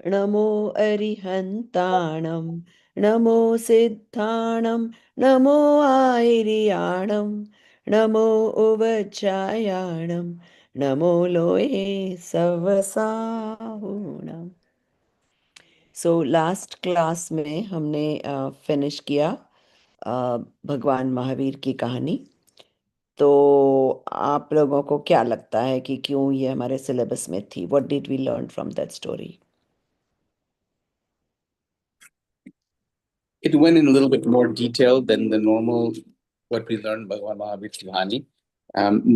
नमो अरिहन्ताणं नमो सिद्धाणं नमो आयर्याणं नमो उवचायाणं नमो लोये सवसाहुणम्. So last class में हमने finish किया भगवान महावीर की कहानी. तो आप लोगों को क्या लगता है कि क्यों ये हमारे सिलेबस में थी? What did we learn from that story? It went in a little bit more detail than the normal what we learned Bhagwan Mahavir's Kahani.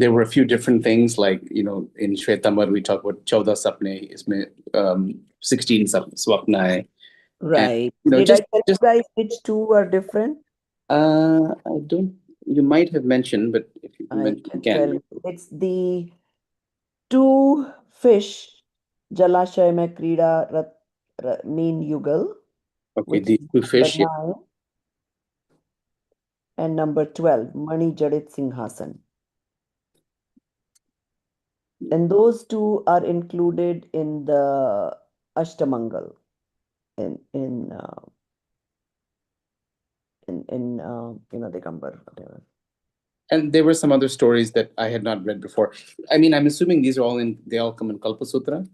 There were a few different things like, in Shwetambar we talk about 14 sapne, isme 16 swapna hai. And, Right. Did I tell you guys which two are different? I don't, you might have mentioned, but if you I mention can again. tell you. It's the two fish, Jalashaya mein Krida mean Yugal, Okay, which these is two number fish, yeah. 9, and number 12, Mani Jadit Singhasan. And those two are included in the Ashtamangal in Digambar, whatever. And there were some other stories that I had not read before. I mean, I'm assuming these are they all come in Kalpa Sutra.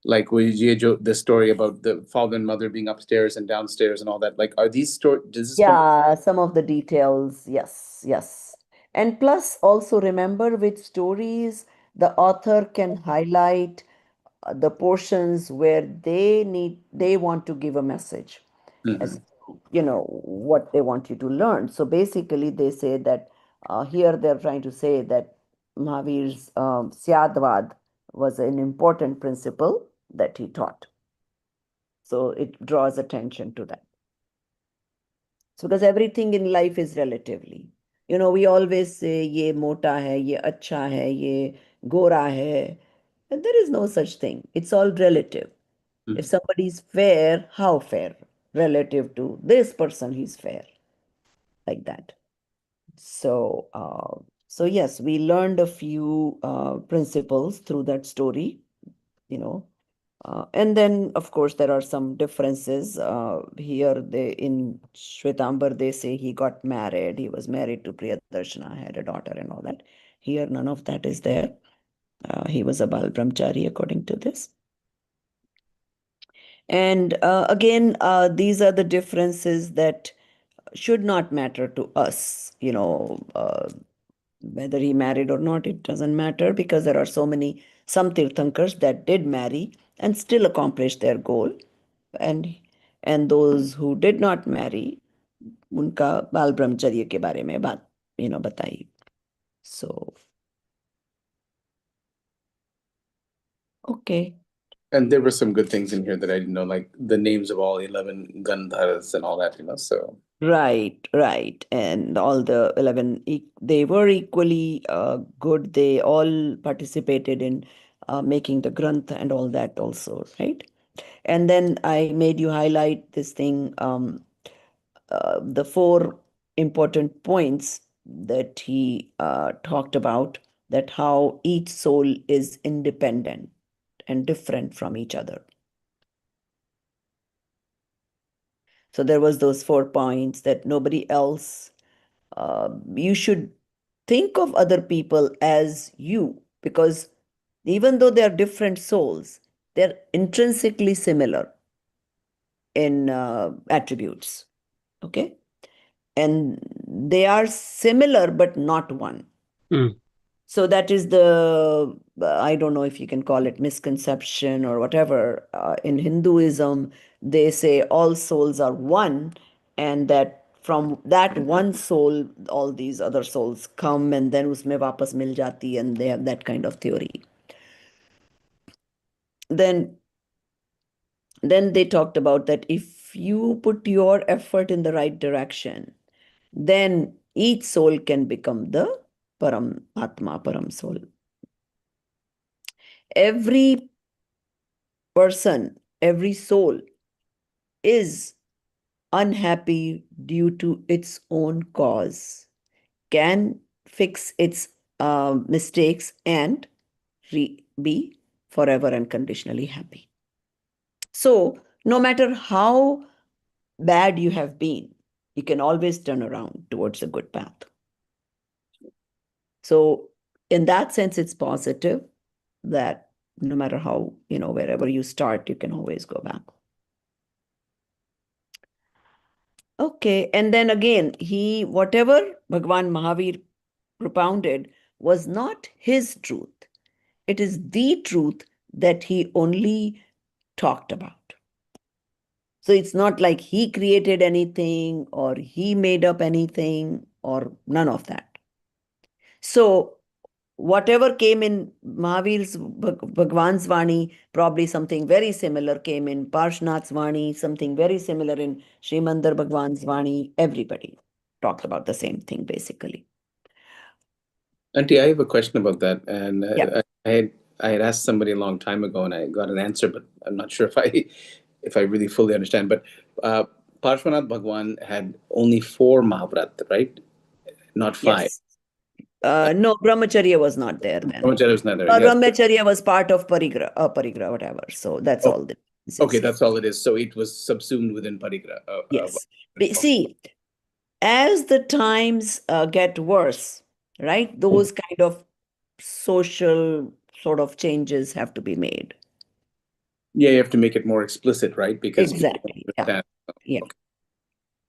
Like the story about the father and mother being upstairs and downstairs and all that. Like, are these stories, does this come? Yeah, some of the details, yes, yes. And plus, also remember which stories the author can highlight the portions where they want to give a message as Mhm. to, what they want you to learn. So basically, they say that here they're trying to say that Mahavir's Syadvad was an important principle that he taught. So it draws attention to that. So because everything in life is relatively. We always say ye mota hai, ye acha hai, ye gora hai. And there is no such thing. It's all relative. If somebody is fair, how fair? Relative to this person, he's fair. Like that. So yes, we learned a few principles through that story, you know. And then, of course, there are some differences. Here, in Shwetambar, they say he got married. He was married to Priyadarshana, had a daughter, and all that. Here, none of that is there. He was a Bal Brahmachari, according to this. And again, these are the differences that should not matter to us. Whether he married or not, it doesn't matter because there are some Tirthankars that did marry and still accomplished their goal. And those who did not marry, उनका बाल ब्रह्मचर्य के बारे में बात बताई. So, okay. And there were some good things in here that I didn't know, like the names of all 11 Gandharas and all that, so. Right. And all the 11, they were equally good. They all participated in making the Granth and all that also, right? And then I made you highlight this thing, the 4 important points that he talked about, that how each soul is independent and different from each other. So there was those 4 points that nobody else, you should think of other people as you, because even though they are different souls, they're intrinsically similar in attributes. Okay. And they are similar but not one. So that is I don't know if you can call it misconception or whatever. In Hinduism, they say all souls are one, and that from that one soul, all these other souls come, and then usme wapas mil jati, and they have that kind of theory. Then then they talked about that if you put your effort in the right direction, then each soul can become the Param Atma, Param soul. Every person, every soul is unhappy due to its own cause, can fix its mistakes and be forever and conditionally happy. So, no matter how bad you have been, you can always turn around towards a good path. So, in that sense, it's positive that no matter how, wherever you start, you can always go back. Okay. And then again, whatever Bhagwan Mahavir propounded was not his truth. It is the truth that he only talked about. So it's not like he created anything or he made up anything or none of that. So whatever came in Mahavir's Bhagwan's Vani, probably something very similar came in Parshnath's Vani, something very similar in Srimandar Bhagwan's Vani. Everybody talked about the same thing basically. Auntie, I have a question about that, and Yeah. I had asked somebody a long time ago, and I got an answer, but I'm not sure if I really fully understand. But Parshvanath Bhagwan had only 4 Mahabharat, right? Not 5. Yes. No, Brahmacharya was not there then. Brahmacharya was not there. Yes. Brahmacharya was part of Parigra, whatever. So that's Oh, all the okay, differences. that's all it is. So it was subsumed within Parigra. Yes. Okay. See, as the times get worse, right, those kind of social sort of changes have to be made. Yeah, you have to make it more explicit, right? Because people don't Exactly. Yeah. understand. Yeah. Okay.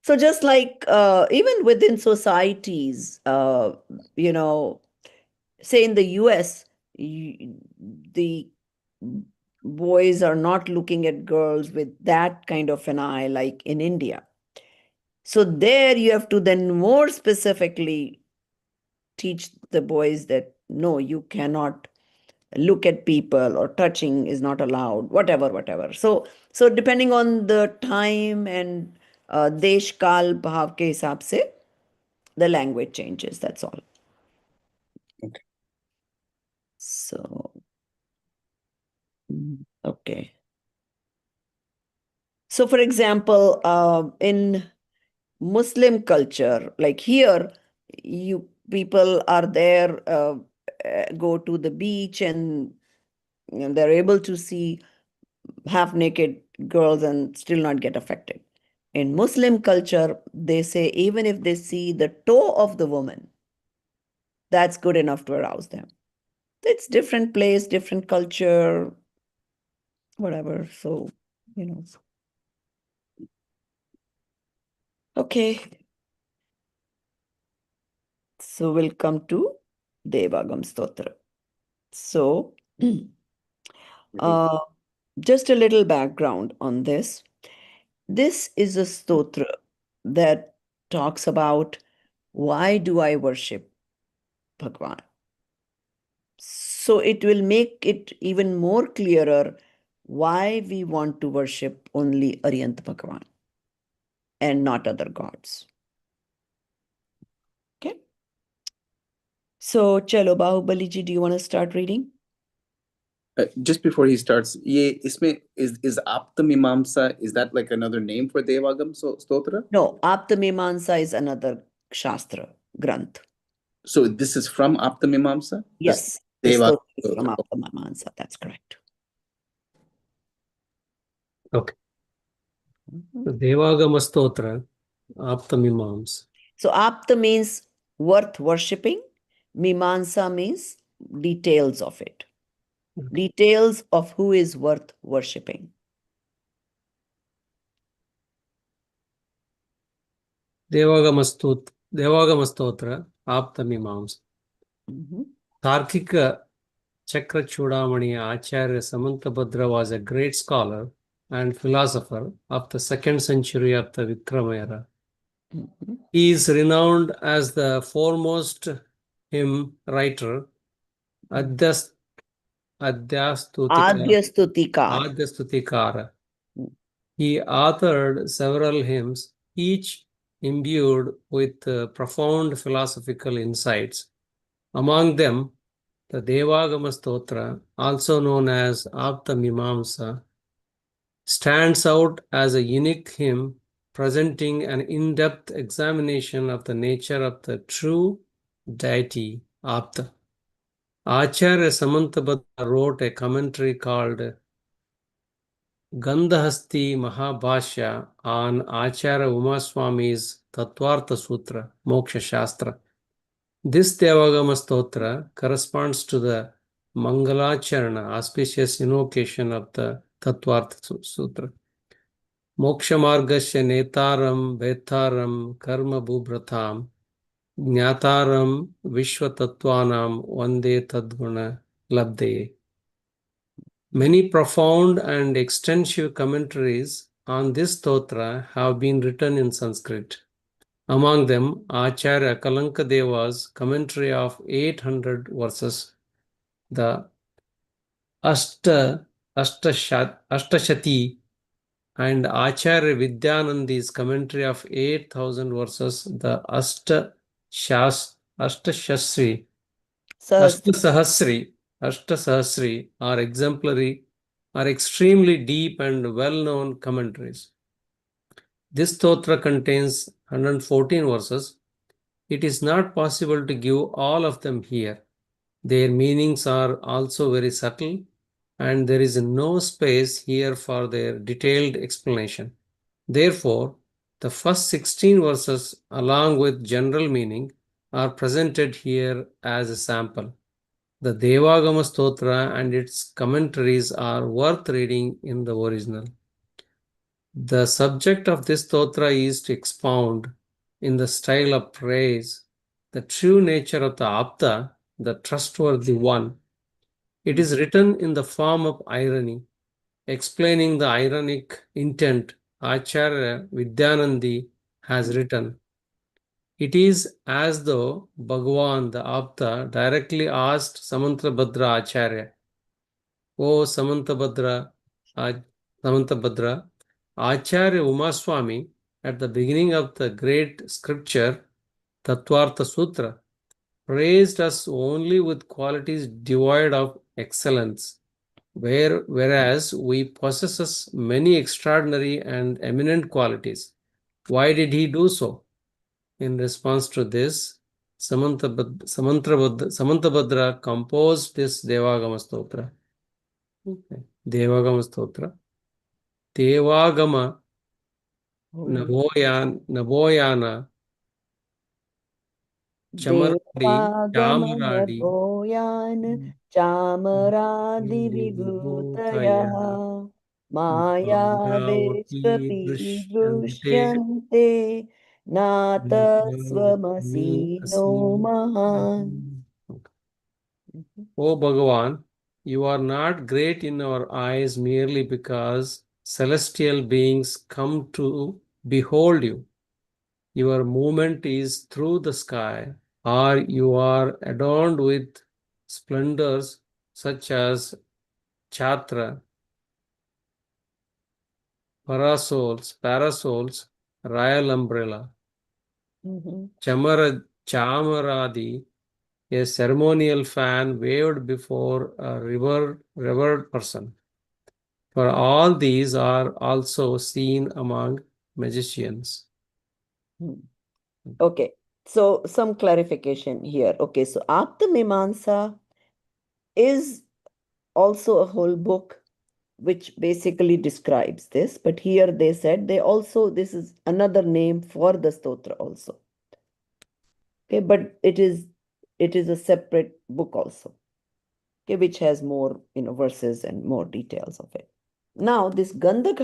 So just like even within societies, say in the US, the boys are not looking at girls with that kind of an eye like in India. So there you have to then more specifically teach the boys that no, you cannot look at people or touching is not allowed, whatever. So depending on the time and desh kal bhav ke hisab se, the language changes. That's all. Okay. So, okay. So, for example, in Muslim culture, like here, you people are there, go to the beach, and they're able to see half naked girls and still not get affected. In Muslim culture, they say even if they see the toe of the woman, that's good enough to arouse them. It's different place, different culture, whatever. So, you know. Okay. So we'll come to Devagam Stotra. So, uh, just a little background on this. This is a stotra that talks about why do I worship Bhagwan. So it will make it even more clearer why we want to worship only Aryant Bhagwan and not other gods. Okay. So, chalo, Bahubali ji, do you want to start reading? Just before he starts, is Aptamimamsa, is that like another name for Devagam Stotra? No, Aptamimamsa is another Shastra, Granth. So this is from Aptamimamsa? This Yes, the Devagam stotra is from Stotra. Aptamimamsa. That's correct. Okay. Devagama Stotra, Aptamimams. So Apta means worth worshipping. Mimamsa means details of it. Okay. Details of who is worth worshipping. Devagama Stotra, Aptamimams. Tarkika Chakrachudamani Acharya Samantabhadra was a great scholar and philosopher of the 2nd century of the Vikrama era. He is renowned as the foremost hymn writer, Adhyastutikara. Adhyastutikar. Adhyastutikara. He authored several hymns, each imbued with profound philosophical insights. Among them, the Devagama Stotra, also known as Apta Mimamsa, stands out as a unique hymn presenting an in-depth examination of the nature of the true deity, Apta. Acharya Samantabhadra wrote a commentary called Gandhasti Mahabhashya on Acharya Umaswami's Tattvartha Sutra, Moksha Shastra. This Devagama Stotra corresponds to the Mangalacharana, auspicious invocation of the Tattvartha Sutra. Moksha Margasya Netaram Vetaram Karma Bhubratam Jnataram Vishwatattvanam Vande Tadguna Labde. Many profound and extensive commentaries on this stotra have been written in Sanskrit. Among them, Acharya Kalankadeva's commentary of 800 verses, the Ashtashati, and Acharya Vidyanandi's commentary of 8,000 verses, the Ashtashasri, Ashtasahasri are exemplary, are extremely deep and well-known commentaries. This stotra contains 114 verses. It is not possible to give all of them here. Their meanings are also very subtle, and there is no space here for their detailed explanation. Therefore, the first 16 verses, along with general meaning, are presented here as a sample. The Devagama Stotra and its commentaries are worth reading in the original. The subject of this stotra is to expound, in the style of praise, the true nature of the Apta, the trustworthy one. It is written in the form of irony, explaining the ironic intent Acharya Vidyanandi has written. It is as though Bhagavan, the Apta, directly asked Samantabhadra Acharya, O Samantabhadra, Acharya Umaswami, at the beginning of the great scripture, Tattvartha Sutra, praised us only with qualities devoid of excellence, whereas we possess many extraordinary and eminent qualities. Why did he do so? In response to this, Samantabhadra composed this Devagama Stotra. Okay. Devagama Stotra. Devagama Naboyana Devagama Chamaradi Naboyan Chamaradi Vibhutaya Maya Deshvapi Drishyante Nata Swamasi No Mahan. O Bhagavan, you are not great in our eyes merely because celestial beings come to behold you. Your movement is through the sky, or you are adorned with splendors such as chatra, parasols, royal umbrella, chamaradi, a ceremonial fan waved before a revered person. For all these are also seen among magicians. Okay, so some clarification here. Okay, so Apta Mimamsa is also a whole book which basically describes this, but here they said this is another name for the stotra also. Okay, but it is a separate book also, okay, which has more verses and more details of it. Now this Gandhak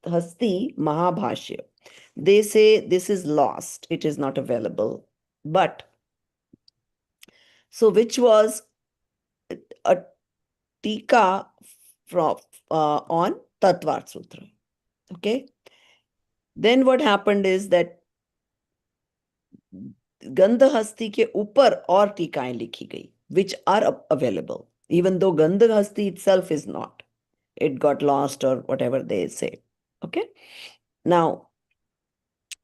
Hasti Mahabhashya, they say this is lost, it is not available, but so which was a tika from on Tattvar Sutra. Okay, then what happened is that Gandhasti के ऊपर और टीकाएं लिखी गई, which are available, even though Gandhasti itself is not. It got lost or whatever they say. Okay. Now,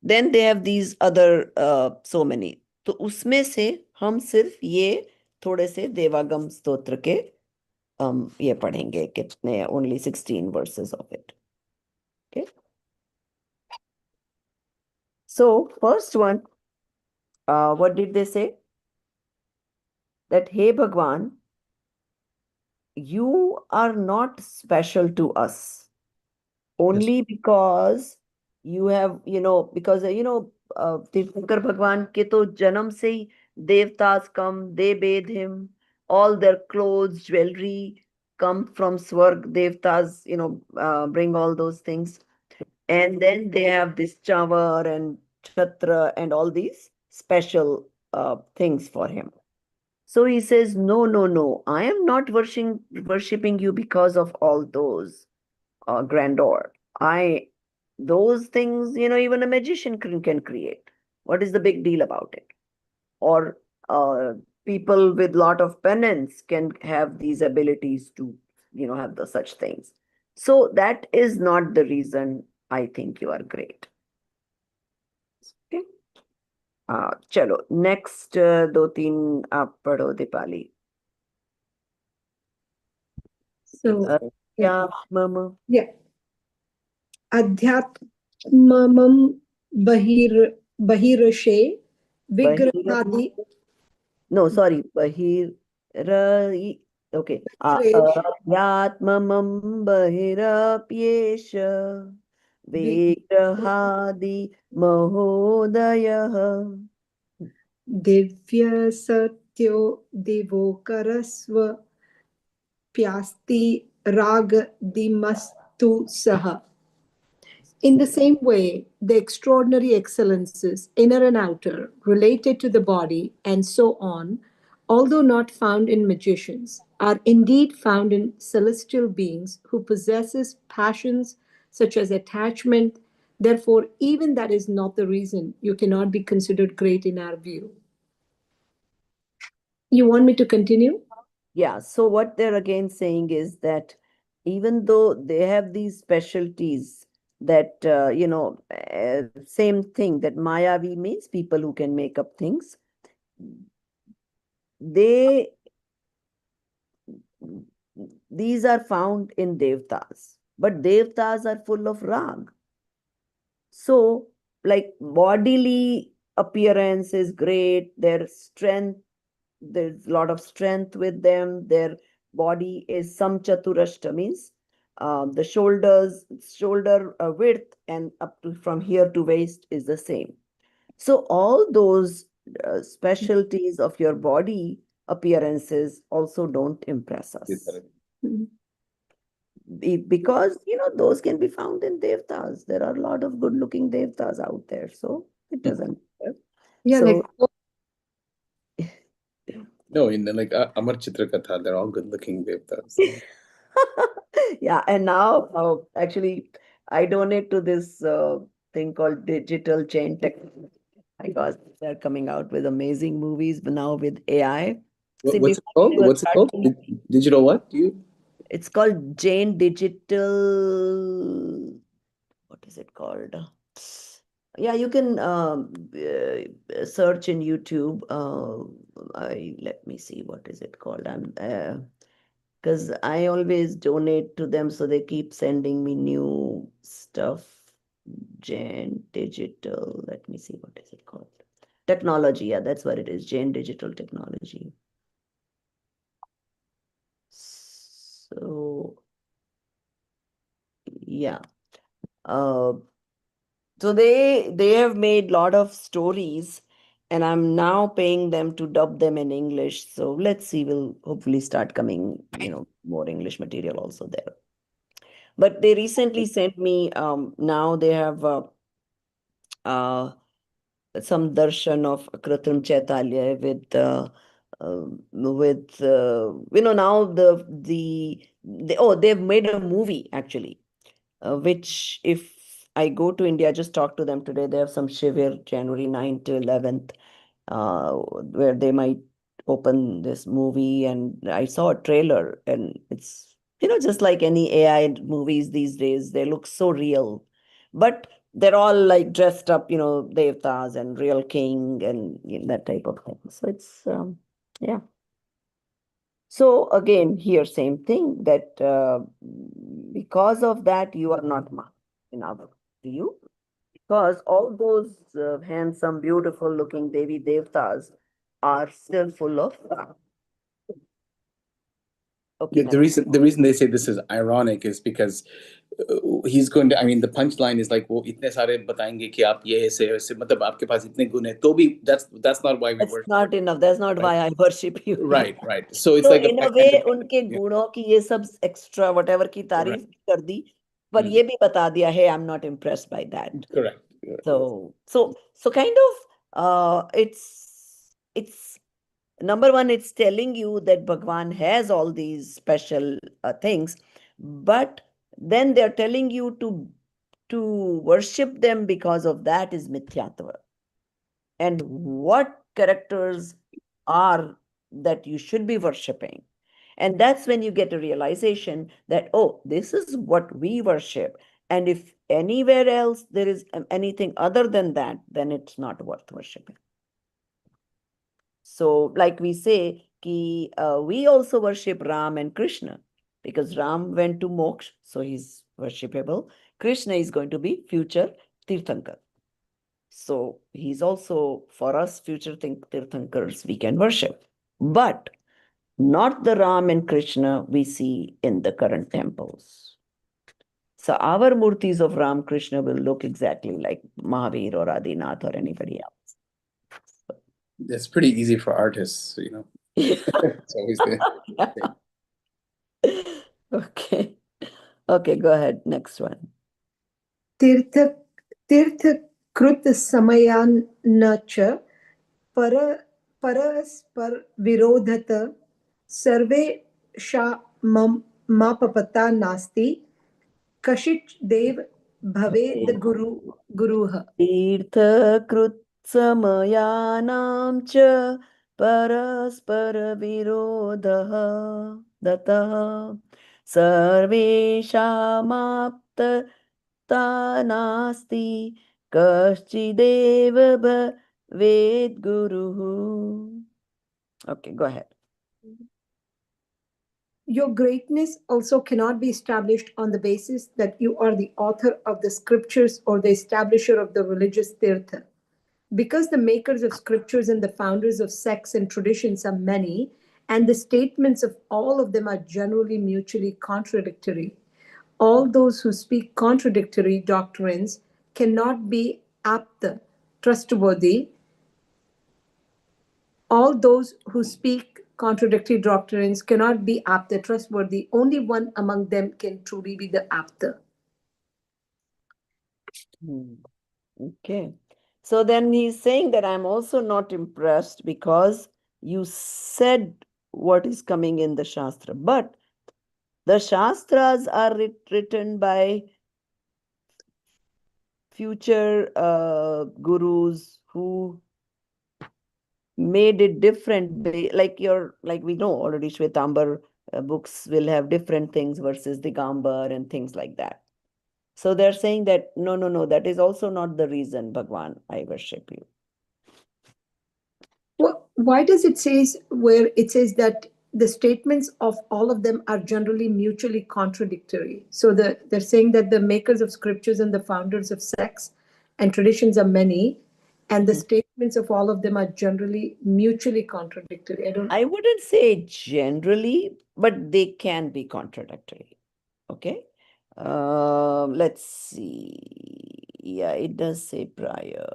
then they have these other so many. तो उसमें से हम सिर्फ ये थोड़े से देवागम स्तोत्र के ये पढ़ेंगे कितने only 16 verses of it. Okay. So first one, what did they say? That hey Bhagwan, you are not special to us only because you have, because Tirthankar Bhagwan ke to janam se hi devtas come, they bathe him, all their clothes, jewelry come from Swarg, devtas, bring all those things. And then they have this chavar and chhatra and all these special things for him. So he says, no, no, no, I am not worshipping you because of all those grandeur. Those things, even a magician can create. What is the big deal about it? Or people with lot of penance can have these abilities to, have the such things. So that is not the reason I think you are great. Okay. चलो next दो तीन आप पढ़ो Deepali. So, क्या मम yeah. Adhyatmamam bahirashe vigrahadi. No, sorry. Okay. Adyatmamam bahirapyesha vigrahadi mahodayah. Divya satyo divokarasva pyasti raga dimastu saha. In the same way, the extraordinary excellences, inner and outer, related to the body, and so on, although not found in magicians, are indeed found in celestial beings who possesses passions such as attachment. Therefore, even that is not the reason you cannot be considered great in our view. You want me to continue? Yeah, so what they're again saying is that even though they have these specialties, that, same thing, that Mayavi means people who can make up things, these are found in Devtas, but Devtas are full of rag. So, like bodily appearance is great, their strength, there's a lot of strength with them, their body is samchaturashta, means the shoulder width and up to from here to waist is the same. So all those specialties of your body appearances also don't impress us. Mhm. Because those can be found in devtas. There are a lot of good looking devtas out there, so it doesn't matter. Yeah, So No, in like Amar Chitra Katha, they're all good looking devtas. yeah, and now actually I donate to this thing called digital chain technology. Because they're coming out with amazing movies, but now with AI. See, What's it before called? they were What's it called? starting, Digital what? it's called Jane Digital. What is it called? Yeah, you can search in YouTube. Let me see, what is it called? I'm because I always donate to them, so they keep sending me new stuff. Jane Digital. Let me see, what is it called? Technology. Yeah, that's what it is. Jane Digital Technology. So yeah. So they have made a lot of stories, and I'm now paying them to dub them in English. So let's see, we'll hopefully start coming, more English material also there. But they recently sent me, now they have uh, some darshan of Kratam Chaitanya now they've made a movie actually, which if I go to India, I just talked to them today. They have some Shivir January 9th to 11th, where they might open this movie. And I saw a trailer, and it's Just like any AI movies these days, they look so real. But they're all like dressed up, devtas and real king and that type of thing. So it's, yeah. So again, here, same thing that because of that, you are not ma in our view. Because all those handsome, beautiful looking Devi Devtas are still full of. Okay, Yeah, the reason they say this is ironic is because he's going to, I mean, the punchline is like, वो इतने सारे बताएंगे कि आप ये ऐसे ऐसे मतलब आपके पास इतने गुण है तो भी that's not why we that's worship. not enough. That's not why I worship you. Right. So it's So like a in a backhanded. way, उनके गुणों की ये सब extra whatever की तारीफ Right. कर दी, पर ये भी बता दिया, hey, I'm not impressed by that. Correct. So kind of it's number one, it's telling you that Bhagwan has all these special things, but then they're telling you to worship them because of that is mithyatva. And what characters are that you should be worshipping. And that's when you get a realization that, oh, this is what we worship. And if anywhere else there is anything other than that, then it's not worth worshiping. So, like we say, we also worship Ram and Krishna because Ram went to moksha, so he's worshipable. Krishna is going to be future Tirthankar. So he's also, for us, future Tirthankars, we can worship. But not the Ram and Krishna we see in the current temples. So our murtis of Ram Krishna will look exactly like Mahavir or Adinath or anybody else. It's pretty easy for artists, It's always the Okay. Okay, go ahead. Next one. तीर्थ तीर्थकृत समयान च पर परस्पर विरोधत सर्वे मापपता नास्ति कशिच देव भवेद गुरुः तीर्थकृत्समयानां च परस्परविरोधः दतः सर्वेषामाप्तता नास्ति कश्चिदेव भवेद् गुरुः. Okay, go ahead. Your greatness also cannot be established on the basis that you are the author of the scriptures or the establisher of the religious tirtha. Because the makers of scriptures and the founders of sects and traditions are many, and the statements of all of them are generally mutually contradictory, all those who speak contradictory doctrines cannot be apta, trustworthy. All those who speak contradictory doctrines cannot be apta, trustworthy. Only one among them can truly be the apta. Okay. So then he's saying that I'm also not impressed because you said what is coming in the Shastra. But the Shastras are written by future gurus who made it different. Like we know already, Shwetambar books will have different things versus Digambar and things like that. So they're saying that no, that is also not the reason, Bhagwan, I worship you. Well, why does it say where it says that the statements of all of them are generally mutually contradictory? So they're saying that the makers of scriptures and the founders of sects and traditions are many, and the statements of all of them are generally mutually contradictory. I wouldn't say generally, but they can be contradictory. Okay. Let's see. Yeah, it does say prior.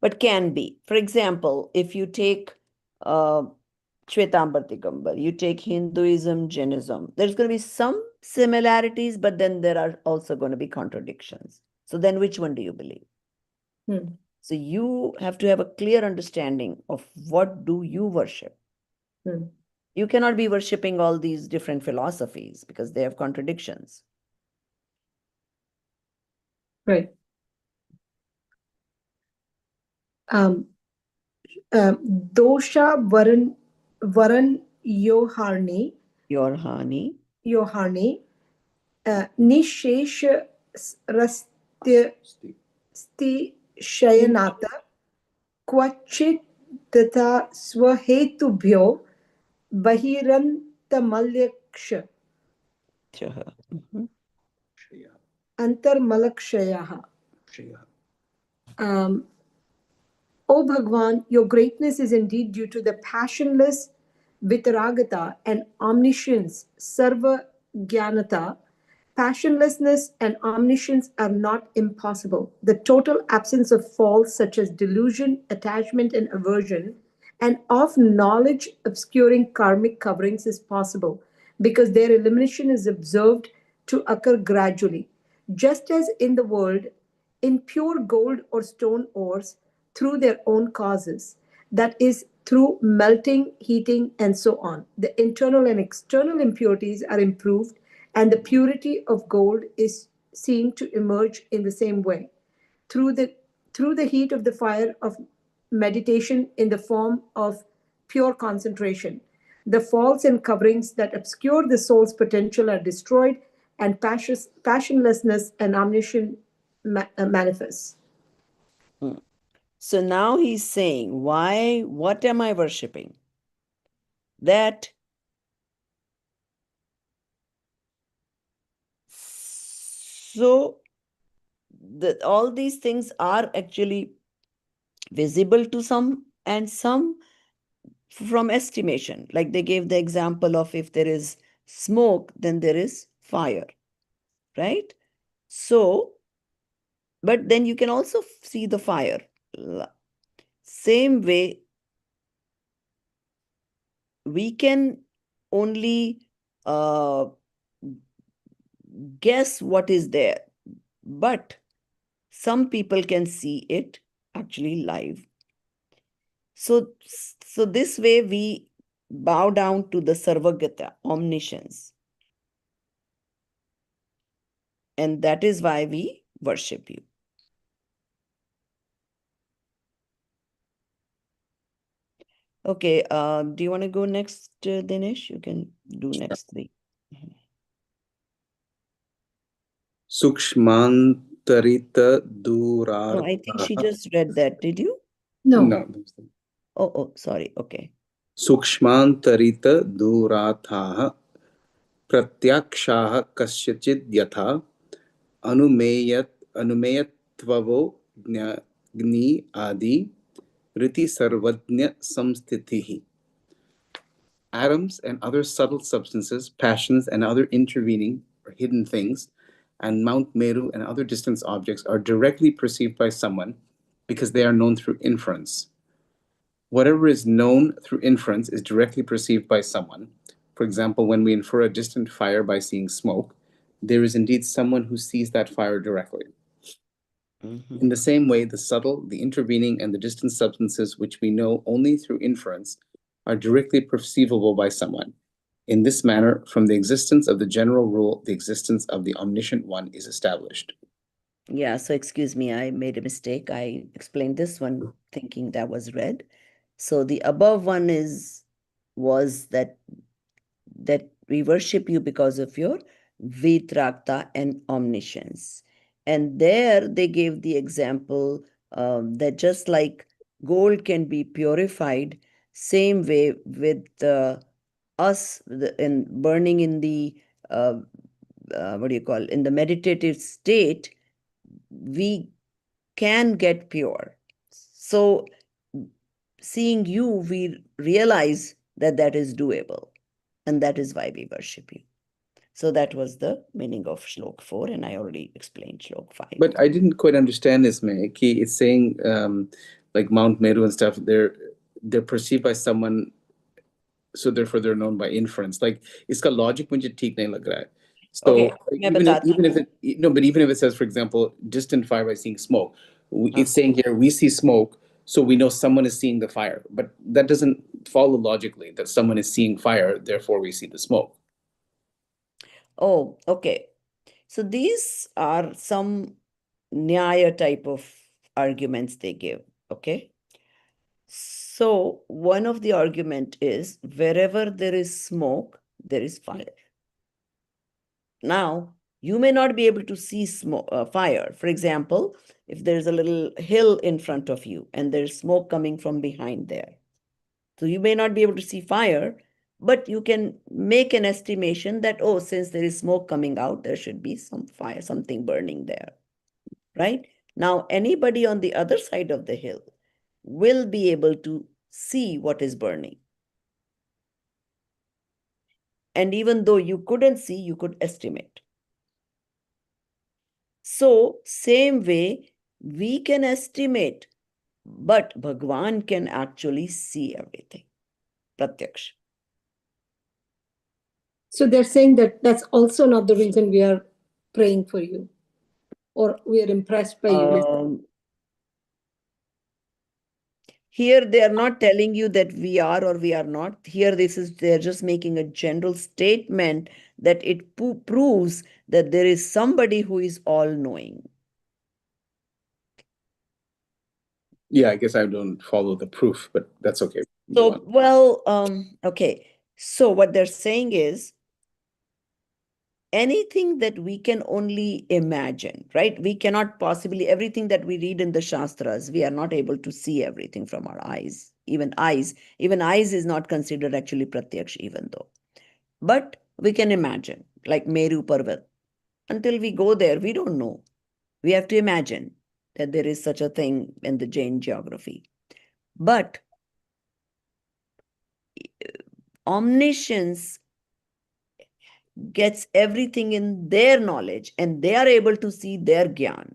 But can be. For example, if you take Shwetambar Digambar, you take Hinduism, Jainism, there's going to be some similarities, but then there are also going to be contradictions. So then which one do you believe? So you have to have a clear understanding of what do you worship. You cannot be worshipping all these different philosophies because they have contradictions. Right. Dosha varan yoharni your honey, निशेष रस्त्य स्तिशयनात् क्वचित् तथा स्वहेतुभ्यो बहिरन्तमलक्ष Chaha. अंतर्मलक्षयः. O Bhagwan, your greatness is indeed due to the passionless vitaragata and omniscience, sarva jnanata. Passionlessness and omniscience are not impossible. The total absence of faults such as delusion, attachment, and aversion, and of knowledge obscuring karmic coverings is possible because their elimination is observed to occur gradually. Just as in the world, in pure gold or stone ores, through their own causes, that is, through melting, heating, and so on. The internal and external impurities are improved, and the purity of gold is seen to emerge in the same way. Through the heat of the fire of meditation in the form of pure concentration, the faults and coverings that obscure the soul's potential are destroyed, and passionlessness and omniscience manifests. So now he's saying, what am I worshipping? That so all these things are actually visible to some and some from estimation. Like they gave the example of if there is smoke, then there is fire, right? So, but then you can also see the fire. Same way, we can only guess what is there, but some people can see it actually live. So this way we bow down to the Sarvagata, omniscience. And that is why we worship you. Okay, do you want to go next, Dinesh? You can do next three. Sukshmantarita durar. No, I think she just read that. Did you? No. No. Oh, sorry. Okay. Sukshmantarita durathaha pratyakshaha kasyachid yatha अनुमेयत्ववो ज्ञि आदि riti sarvajna samstitihi. Atoms and other subtle substances, passions and other intervening or hidden things, and Mount Meru and other distant objects are directly perceived by someone because they are known through inference. Whatever is known through inference is directly perceived by someone. For example, when we infer a distant fire by seeing smoke, there is indeed someone who sees that fire directly. In the same way, the subtle, the intervening, and the distant substances which we know only through inference are directly perceivable by someone. In this manner, from the existence of the general rule, the existence of the omniscient one is established. Yeah, so excuse me, I made a mistake. I explained this one thinking that was red. So the above one was that we worship you because of your vitrakta and omniscience. And there they gave the example that just like gold can be purified, same way with us in burning in the what do you call, in the meditative state, we can get pure. So seeing you, we realize that that is doable, and that is why we worship you. So that was the meaning of Shlok 4, and I already explained Shlok 5. But I didn't quite understand this, May. It's saying like Mount Meru and stuff, they're perceived by someone, so therefore they're known by inference. Like इसका logic मुझे ठीक नहीं लग रहा है. So Okay, even if it says, for example, distant fire by seeing smoke, it's saying here we see smoke, so we know someone is seeing the fire. But that doesn't follow logically that someone is seeing fire, therefore we see the smoke. Oh, okay. So these are some Nyaya type of arguments they give, okay? So one of the argument is wherever there is smoke, there is fire. Now, you may not be able to see fire. For example, if there's a little hill in front of you and there's smoke coming from behind there. So you may not be able to see fire, but you can make an estimation that, oh, since there is smoke coming out, there should be some fire, something burning there, right? Now, anybody on the other side of the hill will be able to see what is burning. And even though you couldn't see, you could estimate. So, same way, we can estimate, but Bhagwan can actually see everything. Pratyaksh. So they're saying that that's also not the reason we are praying for you, or we are impressed by you. Here they are not telling you that we are or we are not. Here they're just making a general statement that it proves that there is somebody who is all-knowing. Yeah, I guess I don't follow the proof, but that's okay. So, well, okay. So what they're saying is anything that we can only imagine, right? We cannot possibly, everything that we read in the Shastras, we are not able to see everything from our eyes. Even eyes is not considered actually pratyaksh, even though. But we can imagine, like Meru Parvat. Until we go there, we don't know. We have to imagine that there is such a thing in the Jain geography. But omniscience gets everything in their knowledge and they are able to see their gyan.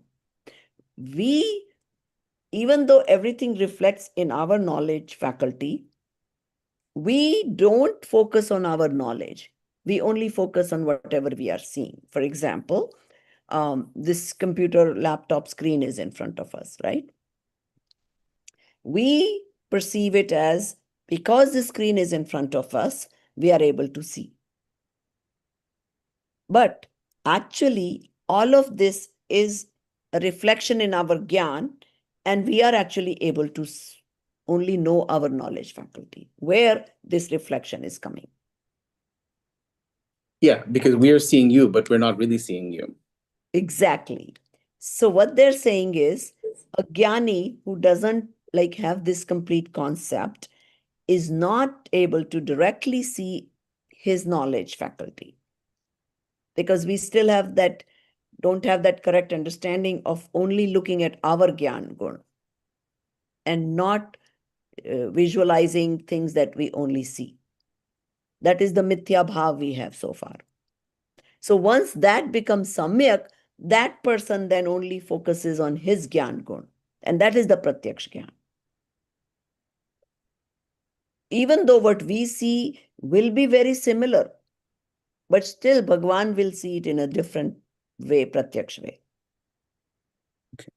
We, even though everything reflects in our knowledge faculty, we don't focus on our knowledge. We only focus on whatever we are seeing. For example, this computer laptop screen is in front of us, right? We perceive it as, because the screen is in front of us, we are able to see. But actually, all of this is a reflection in our gyan, and we are actually able to only know our knowledge faculty, where this reflection is coming. Yeah, because we are seeing you, but we're not really seeing you. Exactly. So what they're saying is a jnani who doesn't have this complete concept is not able to directly see his knowledge faculty, because we still don't have that correct understanding of only looking at our gyan gun and not visualizing things that we only see. That is the mithya bhav we have so far. So once that becomes samyak, that person then only focuses on his gyan gun, and that is the pratyaksh gyan. Even though what we see will be very similar, but still Bhagwan will see it in a different way, pratyaksh way. Okay.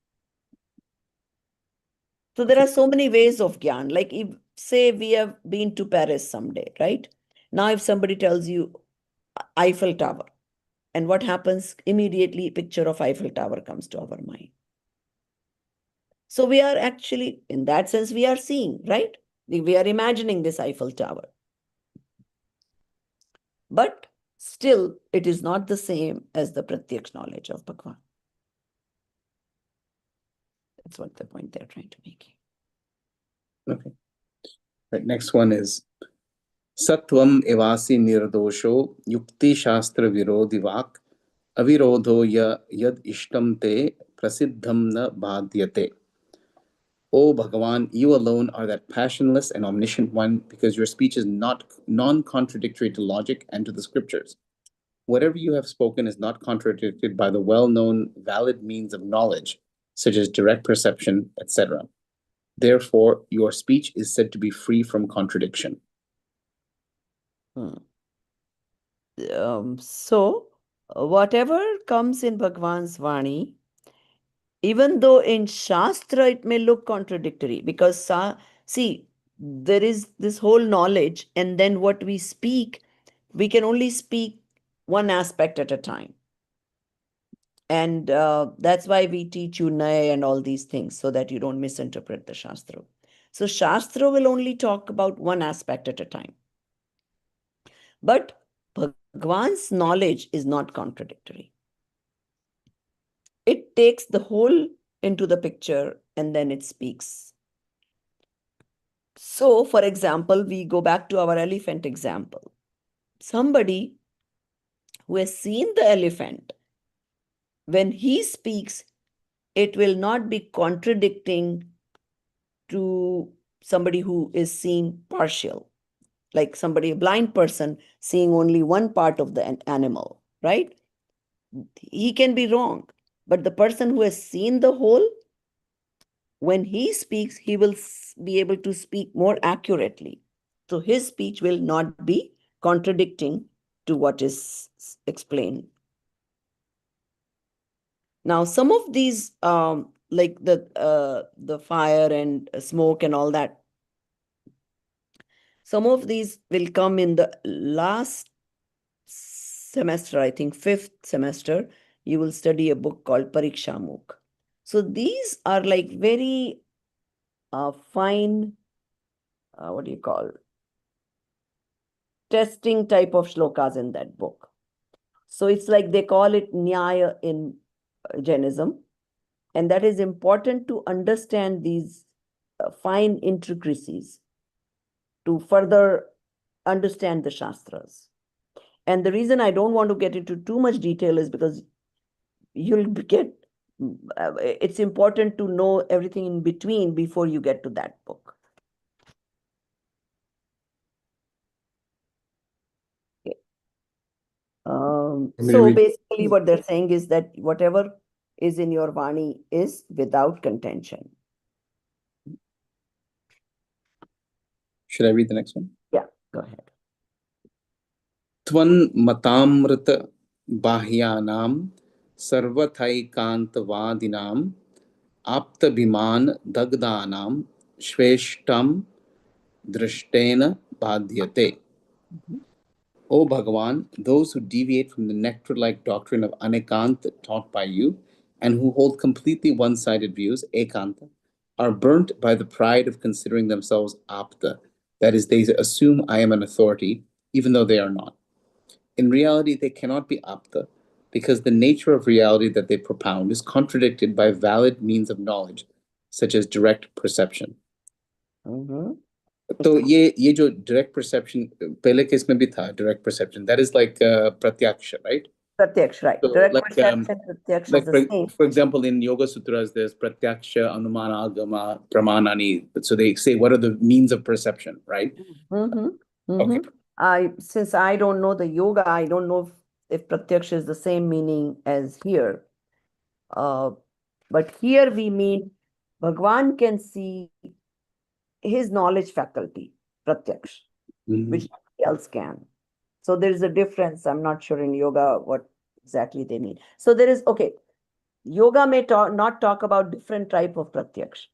So there are so many ways of gyan. Like if, say, we have been to Paris someday, right? Now if somebody tells you Eiffel Tower, and what happens? Immediately a picture of Eiffel Tower comes to our mind. So we are actually, in that sense, we are seeing, right? We are imagining this Eiffel Tower. But still, it is not the same as the pratyaksh knowledge of Bhagwan. That's what the point they're trying to make. Okay. Right, next one is Satvam evasi nirdosho yukti shastra virodivak avirodho yad ishtam te prasiddham na bhadyate. O Bhagavan, you alone are that passionless and omniscient one, because your speech is not non-contradictory to logic and to the scriptures. Whatever you have spoken is not contradicted by the well-known valid means of knowledge, such as direct perception, etc. Therefore, your speech is said to be free from contradiction. So, whatever comes in Bhagwan's Vani, even though in Shastra it may look contradictory, because see, there is this whole knowledge, and then what we speak, we can only speak one aspect at a time. And that's why we teach you Nay and all these things, so that you don't misinterpret the Shastra. So Shastra will only talk about one aspect at a time. But Bhagwan's knowledge is not contradictory. It takes the whole into the picture and then it speaks. So, for example, we go back to our elephant example. Somebody who has seen the elephant, when he speaks, it will not be contradicting to somebody who is seeing partial, like somebody, a blind person, seeing only one part of the animal, right? He can be wrong. But the person who has seen the whole, when he speaks, he will be able to speak more accurately. So his speech will not be contradicting to what is explained. Now, some of these, like the fire and smoke and all that, some of these will come in the last semester, I think 5th semester. You will study a book called Parikshamuk. So these are like very fine, what do you call, testing type of shlokas in that book. So it's like they call it Nyaya in Jainism. And that is important to understand these fine intricacies to further understand the Shastras. And the reason I don't want to get into too much detail is because you'll get, it's important to know everything in between before you get to that book. Okay. So basically what they're saying is that whatever is in your Vani is without contention. Should I read the next one? Yeah, go ahead. Tvan matamrita bahyanam sarvathaikantavadinam apta bhiman dagdanam shveshtam drishtena badhyate. O Bhagavan, those who deviate from the nectar-like doctrine of Anekanta taught by you, and who hold completely one-sided views, Ekanta, are burnt by the pride of considering themselves Apta. That is, they assume I am an authority, even though they are not. In reality, they cannot be Apta, because the nature of reality that they propound is contradicted by valid means of knowledge, such as direct perception. तो ये जो direct perception पहले case में भी था direct perception, that is like pratyaksh, right? Pratyaksh, right. So Direct like, perception, pratyaksh like is the same. for example, in Yoga Sutras, there's pratyaksha, anumana, agama, pramanani. So they say what are the means of perception, right? Okay. Since I don't know the yoga, I don't know if pratyaksha is the same meaning as here. But here we mean Bhagwan can see his knowledge faculty, pratyaksh, which nobody else can. So there is a difference. I'm not sure in yoga what exactly they mean. So there is, okay, yoga may not talk about different type of pratyaksh.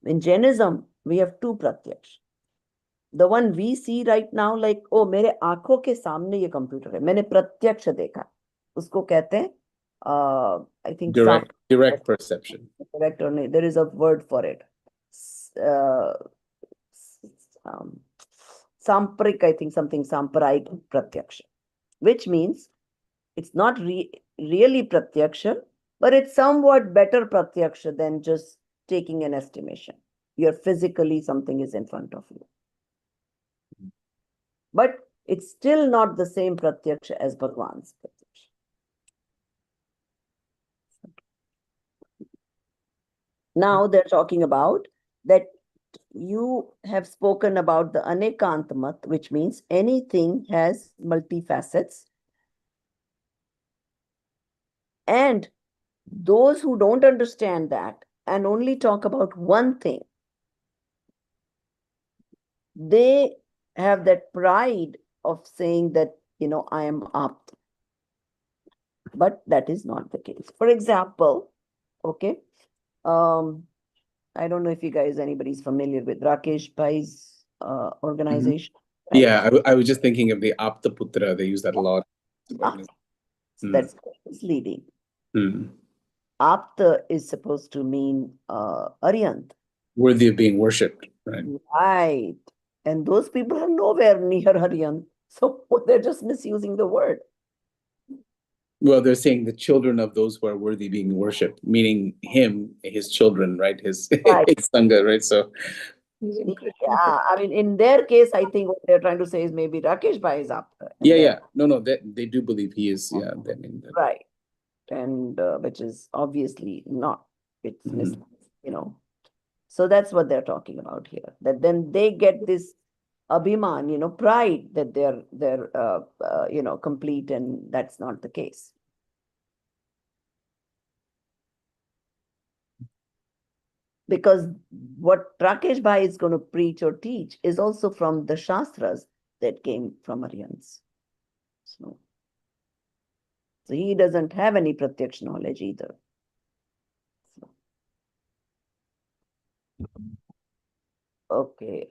In Jainism, we have two pratyaksh. The one we see right now, like, oh, मेरे आंखों के सामने ये computer है, मैंने प्रत्यक्ष देखा, उसको कहते हैं, I think direct perception. Correct or not? There is a word for it. Samprik, I think something samparik pratyaksha, which means it's not really pratyaksha, but it's somewhat better pratyaksha than just taking an estimation. You're physically, something is in front of you. But it's still not the same pratyaksha as Bhagwan's pratyaksha. Now they're talking about that you have spoken about the Anekantamat, which means anything has multifacets. And those who don't understand that and only talk about one thing, they have that pride of saying that, I am apt. But that is not the case. For example, okay, I don't know if you guys, anybody's familiar with Rakesh Bhai's organization. Right? Yeah, I was just thinking of the Apta Putra. They use that a lot. That's misleading. Apta is supposed to mean Aryant. Worthy of being worshipped, right? Right. And those people are nowhere near Aryant. So they're just misusing the word. Well, they're saying the children of those who are worthy being worshipped, meaning him, his children, right? His, Right. his sangha, right? So, Yeah, I mean, in their case, I think what they're trying to say is maybe Rakesh Bhai is up. yeah. No, they do believe he is, yeah. I mean, Right. And which is obviously not. It's Mhm. you know. So that's what they're talking about here. That then they get this abhiman, pride that they're complete, and that's not the case. Because what Rakesh Bhai is going to preach or teach is also from the Shastras that came from Aryans. So he doesn't have any pratyaksh knowledge either. Okay,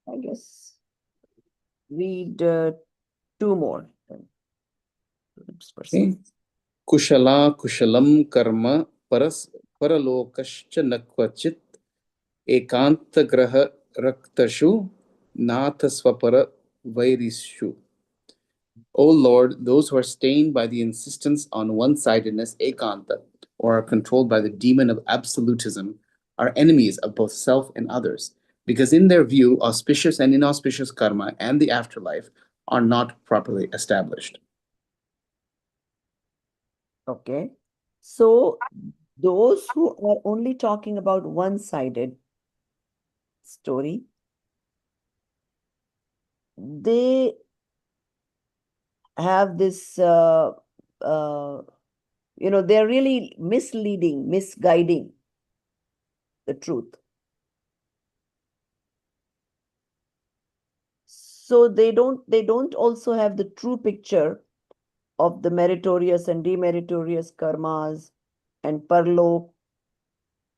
I guess read two more. Okay. Kushala kushalam karma paralokascha nakvachit ekanta graha raktashu natha swapara vairishu. O Lord, those who are stained by the insistence on one-sidedness, ekanta, or are controlled by the demon of absolutism, are enemies of both self and others, because in their view, auspicious and inauspicious karma and the afterlife are not properly established. Okay. So those who are only talking about one-sided story, they have this, they're really misleading, misguiding the truth. So they don't also have the true picture of the meritorious and demeritorious karmas and parlok,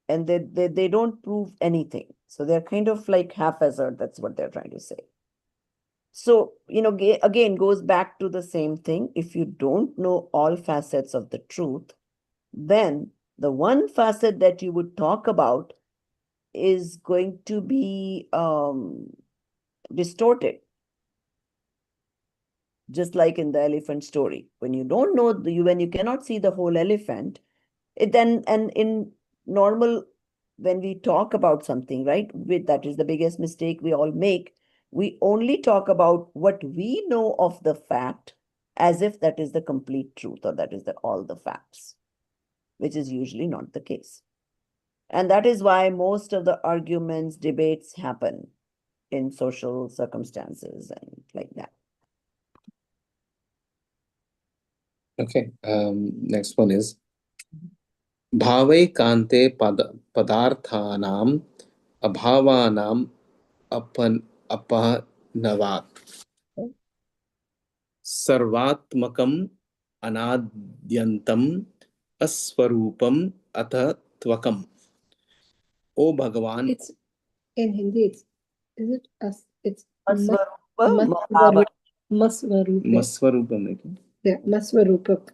and they don't prove anything. So they're kind of like haphazard. That's what they're trying to say. So, again, goes back to the same thing. If you don't know all facets of the truth, then the one facet that you would talk about is going to be distorted. Just like in the elephant story. When you don't know, when you cannot see the whole elephant, and in normal, when we talk about something, right, that is the biggest mistake we all make. We only talk about what we know of the fact as if that is the complete truth, or that is all the facts, which is usually not the case. And that is why most of the arguments, debates happen in social circumstances and like that. Okay, next one is Bhave kante padarthanam abhavanam apanavat sarvatmakam anadyantam aswarupam atha tvakam. O Bhagavan. It's in Hindi. Is it us? It's Masvarupa Masvarupe. Maswarupam. Yeah, Masvarupak.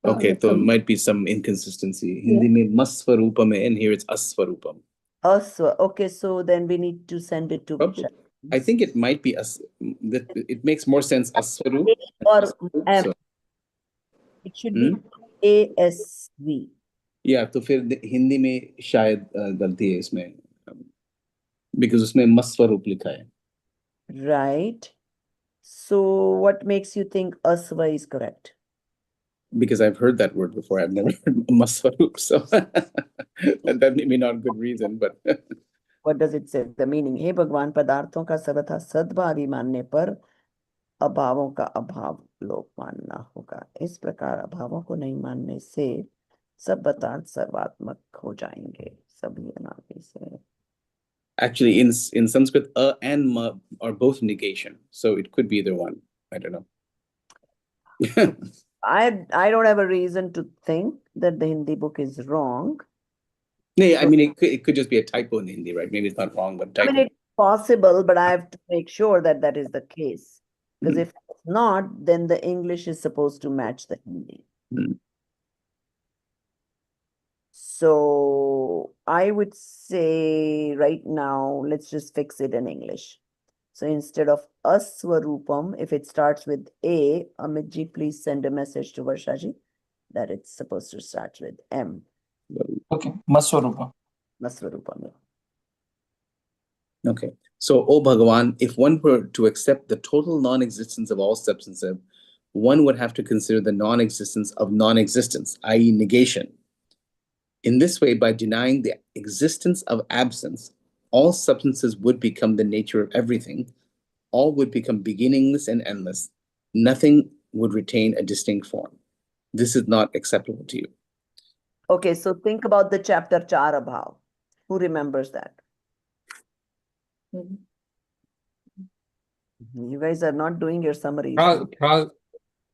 Okay, so it might be some inconsistency. Hindi mein Maswarupam hai, and here it's Aswarupam. Okay, so then we need to send it to Chap. I think it might be it makes more sense Aswarup. Or M. It should be ASV. Yeah, तो फिर हिंदी में शायद गलती है इसमें, because उसमें मस्वरूप लिखा है. Right. So what makes you think asva is correct? Because I've heard that word before. I've never heard maswarup, so that may be not a good reason, but What does it say? The meaning, हे भगवान, पदार्थों का सर्वथा सद्भावी मानने पर अभावों का अभाव लोक मानना होगा. इस प्रकार अभावों को नहीं मानने से सब पदार्थ सर्वात्मक हो जाएंगे, सभी अनादि से. actually in Sanskrit and ma are both negation, so it could be either one. I don't know. I don't have a reason to think that the Hindi book is wrong. No, I mean it could just be a typo in Hindi, right? Maybe it's not wrong, but typo. I mean, it's possible, but I have to make sure that that is the case. Because if it's not, then the English is supposed to match the Hindi. So I would say right now, let's just fix it in English. So instead of aswarupam, if it starts with A, Amitji, please send a message to Varshaji that it's supposed to start with M. Okay, Maswarupa. Maswarupam. Okay. So, O Bhagavan, if one were to accept the total non-existence of all substances, one would have to consider the non-existence of non-existence, i.e. negation. In this way, by denying the existence of absence, all substances would become the nature of everything. All would become beginningless and endless. Nothing would retain a distinct form. This is not acceptable to you. Okay, so think about the chapter Chara Bhav. Who remembers that? You guys are not doing your summaries. Prag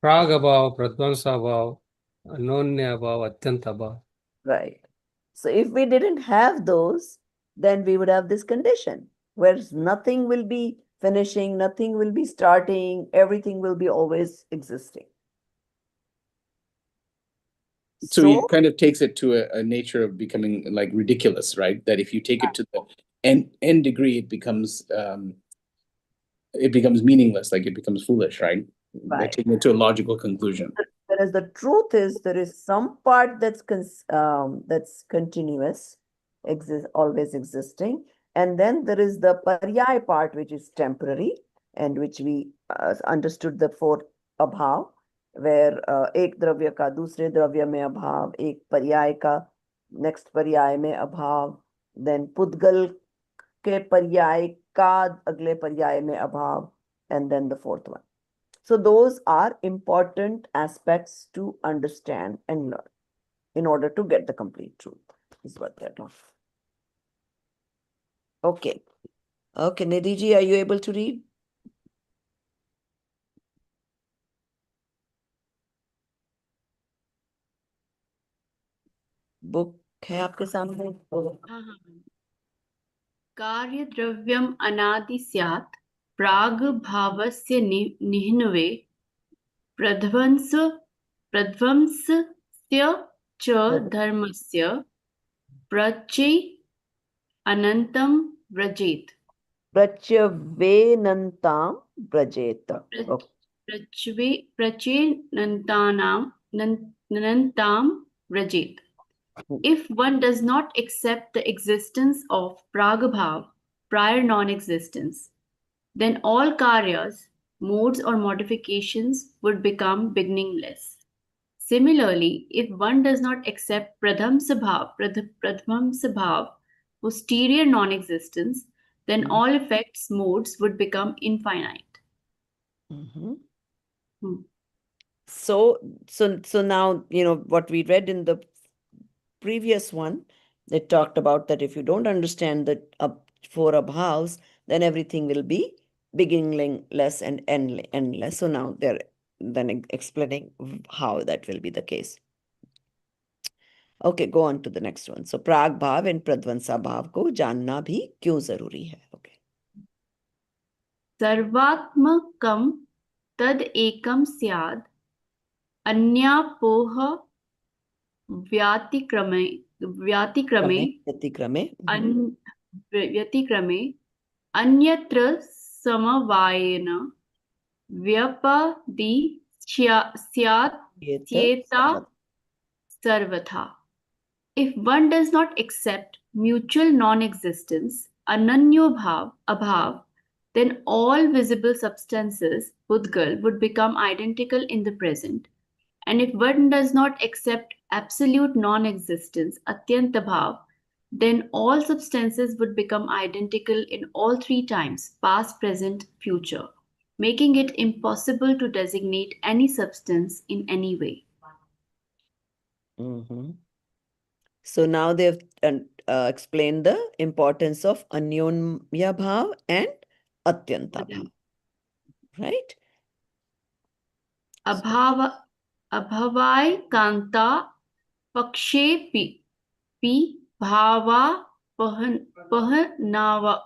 abhav, Pradvansa abhav, Anonya abhav, Atyanta abhav. Right. So if we didn't have those, then we would have this condition where nothing will be finishing, nothing will be starting, everything will be always existing. So it kind of takes it to a nature of becoming like ridiculous, right? That if you take it to the end degree, it becomes meaningless, like it becomes foolish, right? By Right. taking it to a logical conclusion. Whereas the truth is there is some part that's continuous, always existing, and then there is the paryay part which is temporary and which we understood the fourth abhav, where एक द्रव्य का दूसरे द्रव्य में अभाव, एक पर्याय का next पर्याय में अभाव, then पुद्गल के पर्याय का अगले पर्याय में अभाव, and then the fourth one. So those are important aspects to understand and learn in order to get the complete truth, is what they're doing. Okay. Okay, Nidhi ji, are you able to read? Book है आपके सामने? हाँ हाँ कार्य द्रव्यम अनादि स्यात् प्राग भावस्य निह्नवे प्रध्वंसस्य च धर्मस्य प्रचै अनंतं व्रजेत प्रच्यवेनन्तां व्रजेत. प्रचेनन्तां व्रजेत. If one does not accept the existence of pragabhav, prior non-existence, then all karyas, modes or modifications would become beginningless. Similarly, if one does not accept pradhamsabhav, posterior non-existence, then all effects, modes would become infinite. So now, what we read in the previous one, they talked about that if you don't understand the four abhavs, then everything will be beginningless and endless. So now they're then explaining how that will be the case. Okay, go on to the next one. So प्राग भाव and प्रध्वंसा भाव को जानना भी क्यों जरूरी है? Okay. सर्वात्मकं तद एकम स्याद् अन्यापोह व्यतिक्रमे अन्यत्र समवायेन व्यपदिश्येता सर्वथा. If one does not accept mutual non-existence, ananyobhav, abhav, then all visible substances, budgal, would become identical in the present. And if one does not accept absolute non-existence, atyantabhav, then all substances would become identical in all three times, past, present, future, making it impossible to designate any substance in any way. So now they've explained the importance of Anyonya Bhav and Atyanta Bhav, right? Abhavai kanta pakshe pi bhava pahanava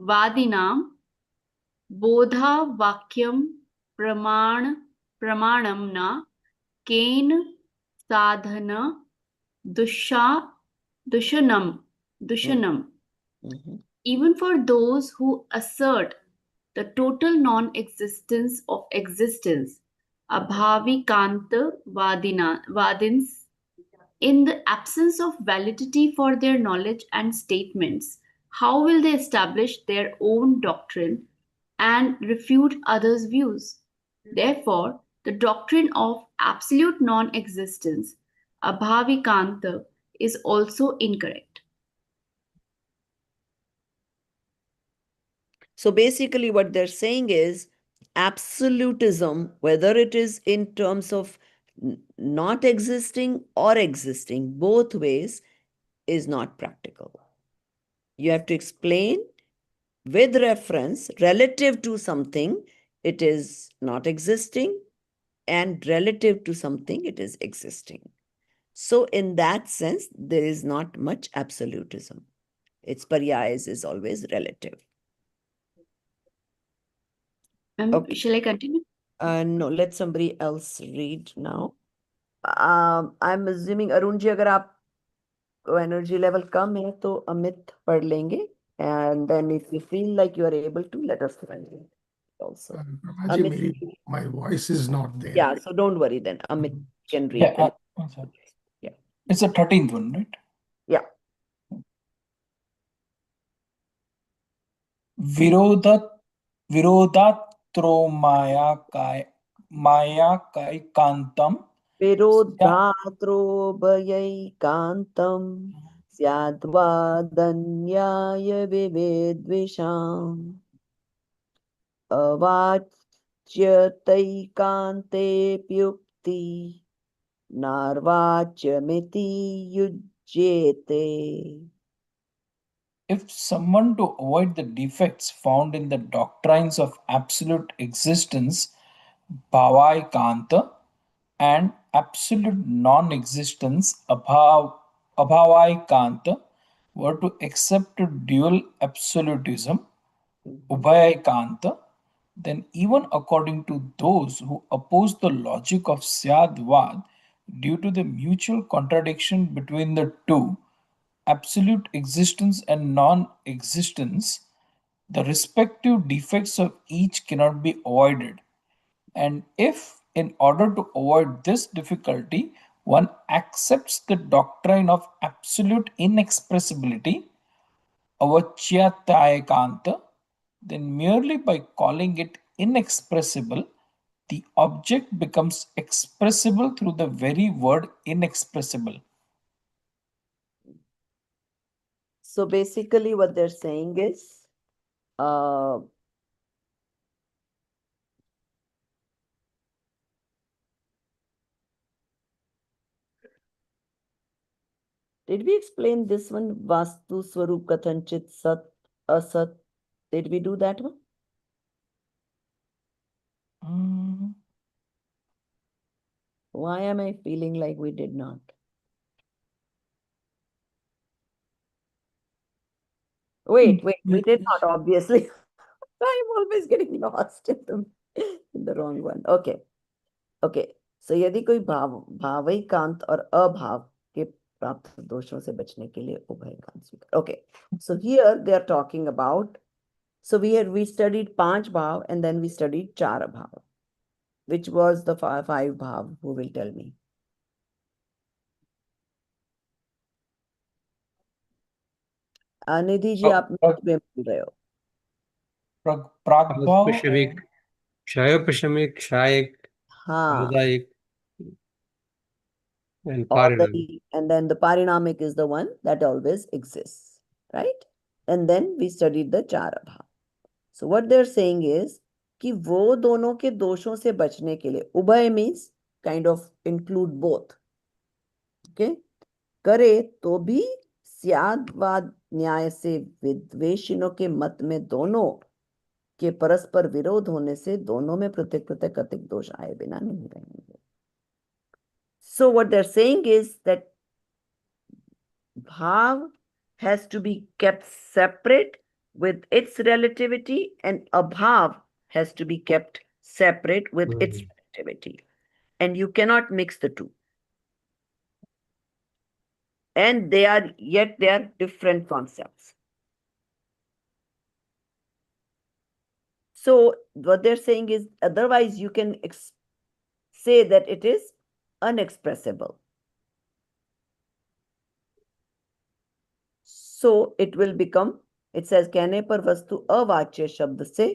vadinam bodha vakyam pramanam na kain sadhana dushanam Mhm. Even for those who assert the total non-existence of existence, abhavikanta vadins, in the absence of validity for their knowledge and statements, how will they establish their own doctrine and refute others' views? Therefore, the doctrine of absolute non existence, abhavikanta, is also incorrect. So basically, what they're saying is absolutism, whether it is in terms of not existing or existing, both ways, is not practical. You have to explain with reference relative to something, it is not existing, and relative to something, it is existing. So, in that sense, there is not much absolutism. Its paryas is always relative. Okay. Shall I continue? No, let somebody else read now. I'm assuming Arun ji अगर आप energy level कम है तो अमित पढ़ लेंगे, and then if you feel like you are able to, let us know also. Prabhaji, Amit, my voice is not there. yeah, so don't worry then. Amit can read. Yeah, Then. Yeah. it's the 13th one, right? Yeah. विरोधात्रो माया काय कांतम विरोधात्रोभयैकान्तं स्याद्वादन्याय विवेद्विषाम् अवाच्यतैकान्तेऽप्युक्ति नार्वाच्यमिति युज्येते. If someone to avoid the defects found in the doctrines of absolute existence, bhavaikanta, and absolute non-existence, abhavaikanta, were to accept dual absolutism, ubhayaikanta, then even according to those who oppose the logic of Syadvad, due to the mutual contradiction between the two, absolute existence and non-existence, the respective defects of each cannot be avoided. And if, in order to avoid this difficulty, one accepts the doctrine of absolute inexpressibility, avachyatayakanta, then merely by calling it inexpressible, the object becomes expressible through the very word inexpressible. So basically what they're saying is, did we explain this one? Vastu Swarup Kathanchit Sat Asat. Did we do that one? Why am I feeling like we did not? Wait, we did not, obviously. I'm always getting lost in the wrong one. Okay. So यदि कोई भावैकांत और अभाव के प्राप्त दोषों से बचने के लिए उभयकांत स्वीकार. Okay. So here they are talking about, so we studied पांच भाव and then we studied चार भाव. Which was the five bhav? Who will tell me? Nidhi ji, आप mute में बोल रहे हो. प्रागभाव, Pashimik, Kshayopashimik, Kshayik, हाँ. Adayik, and Or Parinam. and then the parinamic is the one that always exists, right? And then we studied the chara bhav. So what they're saying is कि वो दोनों के दोषों से बचने के लिए, उभय means kind of include both. Okay? करे तो भी स्यादवाद न्याय से विद्वेषियों के मत में दोनों के परस्पर विरोध होने से दोनों में प्रत्येक प्रत्येक अतिक दोष आए बिना नहीं रहेंगे. So what they're saying is that bhav has to be kept separate with its relativity, and abhav has to be kept separate with its relativity. And you cannot mix the two. And they are different concepts. So what they're saying is otherwise you can say that it is unexpressible. So it will become, it says कहने पर वस्तु अवाच्य शब्द से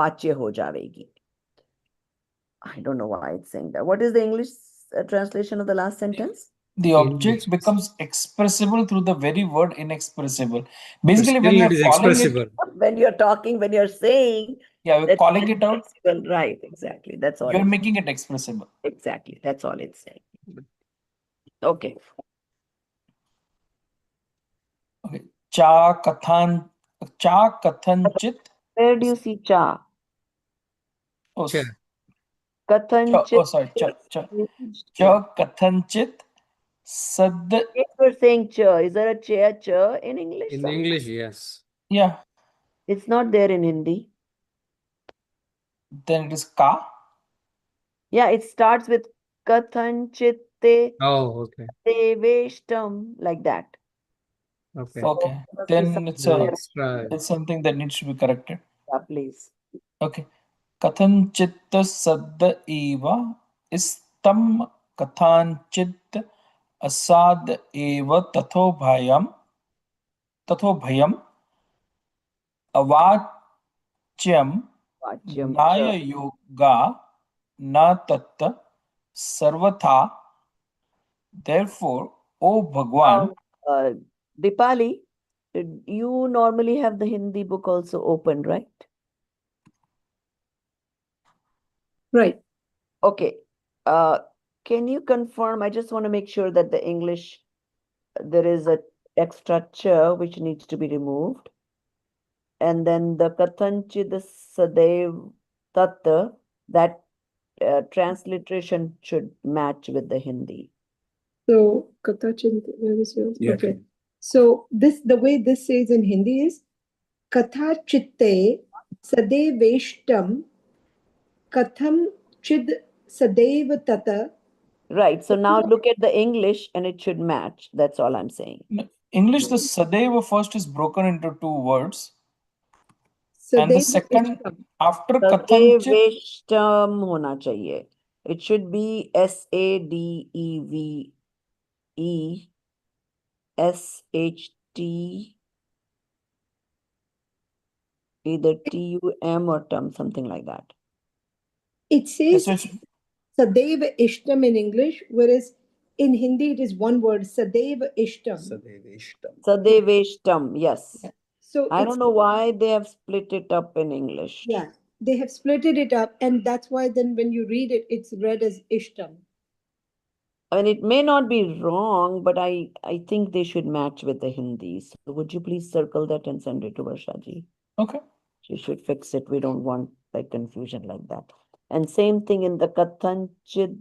वाच्य हो जाएगी. I don't know why it's saying that. What is the English translation of the last sentence? The object becomes expressible through the very word inexpressible. Basically, when Still you're it is calling expressible. it, When you're talking, when you're saying, yeah, we're that calling it out, expressible, right? Exactly. That's all. you're It's, making it expressible. exactly. That's all it's saying. Okay. Okay. Cha kathanchit. Where do you see cha? Oh, Cha. Kathanchit. sorry. Cha kathanchit sad. If we're saying cha, is there a cha in English? In somewhere? English, yes. Yeah. It's not there in Hindi. Then it is ka. Yeah, it starts with kathanchitte Oh, okay. deveshtam, like that. Okay. So Okay. must be Then it's somewhere. it's something that needs to be corrected. Yeah, please. Okay. Kathanchit sad eva istam kathanchit asad eva tatho bhayam अवाच्यम Vachyam cha. नाय योगा न तत् सर्वथा therefore O Bhagwan. Uh, Dipali, you normally have the Hindi book also open, right? Right. Okay. Can you confirm? I just want to make sure that the English, there is a extra ch which needs to be removed. And then the kathanchid sadev tatta, that transliteration should match with the Hindi. So, Kathachint, where is yours? Yeah. Okay. So, the way this says in Hindi is Katha chitte sadeveshtam katham chid sadeva tata. Right. So now look at the English and it should match. That's all I'm saying. In English, the Sadeva first is broken into two words, and the Sadeva second ishtam. after Kathanchit. Sadeveshtam hona chahiye. It should be SADEVESHT, either TUM or TUM, something like that. It says So it's Sadeva ishtam in English, whereas in Hindi it is one word, Sadeva ishtam. Sadeveshtam, yes. So I it's, don't know why they have split it up in English. yeah, they have splitted it up, and that's why then when you read it, it's read as ishtam. I mean, it may not be wrong, but I think they should match with the Hindi. So would you please circle that and send it to Varshaji? okay. She should fix it. We don't want like confusion like that. And same thing in the Kathanchid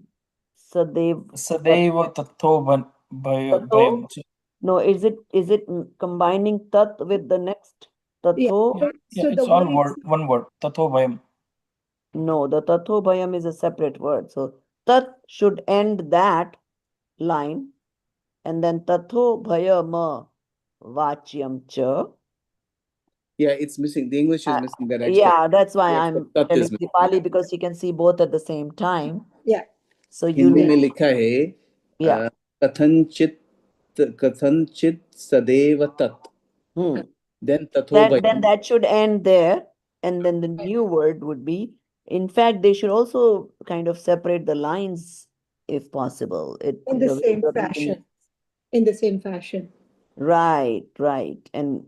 Sadev. Sadeva tatho bhayam. Tatho? No, is it combining tat with the next Yeah. tatho? Yeah, So it's the all way one word. Tatho bhayam. No, the tatho bhayam is a separate word. So tat should end that line, and then tatho bhayama vachyam cha. Yeah, it's missing. The English is missing that extra. Yeah, that's why The I'm extra tat is telling missing. Dipali, because you can see both at the same time. Yeah. So you Hindi में need, लिखा है yeah. कथनचित सदैव तत्. Then tatho Then bhayam. that should end there, and then the new word would be. In fact, they should also kind of separate the lines if possible. in the same fashion. In the same fashion. Right, right. And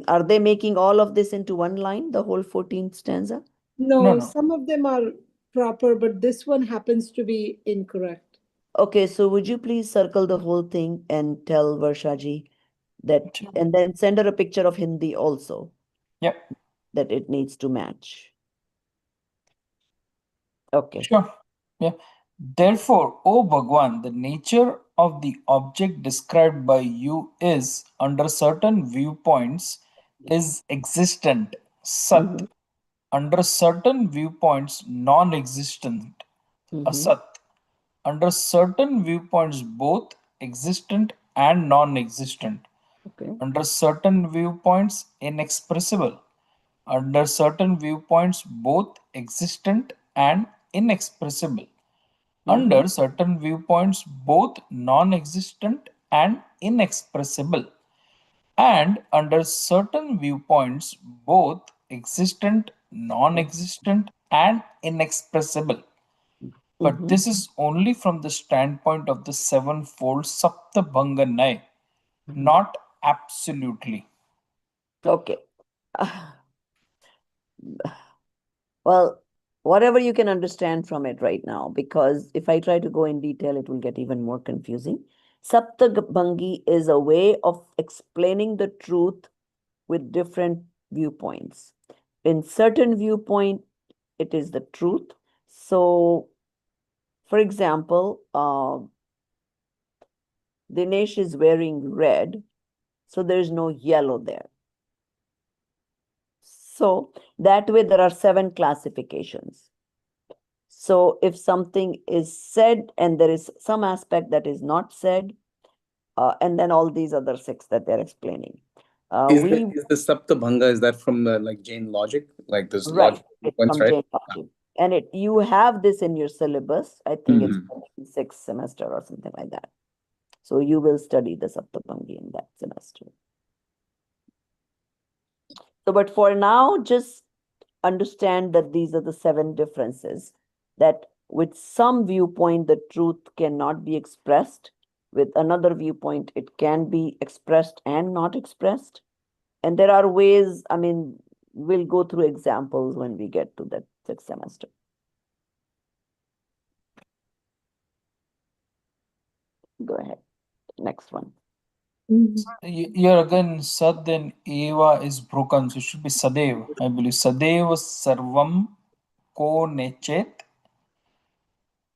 are they making all of this into one line, the whole 14th stanza? No, No. some of them are proper, but this one happens to be incorrect. Okay, so would you please circle the whole thing and tell Varshaji that, Sure. and then send her a picture of Hindi also, Yep. that it needs to match. Okay. Sure. Yeah. Therefore, O Bhagwan, the nature of the object described by you is, under certain viewpoints, is existent, sat. Mhm, Under certain viewpoints, non-existent, mhm. asat. Under certain viewpoints, both existent and non-existent. Okay. Under certain viewpoints, inexpressible. under certain viewpoints both existent and inexpressible, under certain viewpoints both non-existent and inexpressible, and under certain viewpoints both existent, non-existent and inexpressible. But this is only from the standpoint of the sevenfold Saptabhanga Naya, not absolutely. Okay. Well, whatever you can understand from it right now, because if I try to go in detail, it will get even more confusing. Saptabhangi is a way of explaining the truth with different viewpoints. In certain viewpoint, it is the truth. So, for example, Dinesh is wearing red, so there's no yellow there. So that way there are 7 classifications. So if something is said and there is some aspect that is not said, and then all these other 6 that they're explaining. Is the Saptabhanga, is that from like Jain logic? Like this Right, logic it's sequence, from right? Jain logic. And you have this in your syllabus. I think it's in 6th semester or something like that. So you will study the Saptabhangi in that semester. So, but for now, just understand that these are the 7 differences, that with some viewpoint, the truth cannot be expressed. With another viewpoint, it can be expressed and not expressed. And there are ways, I mean, we'll go through examples when we get to that 6th semester. Go ahead. Next one. Here again, Sad and Eva is broken, so it should be Sadev. I believe Sadev Sarvam Ko Nechet.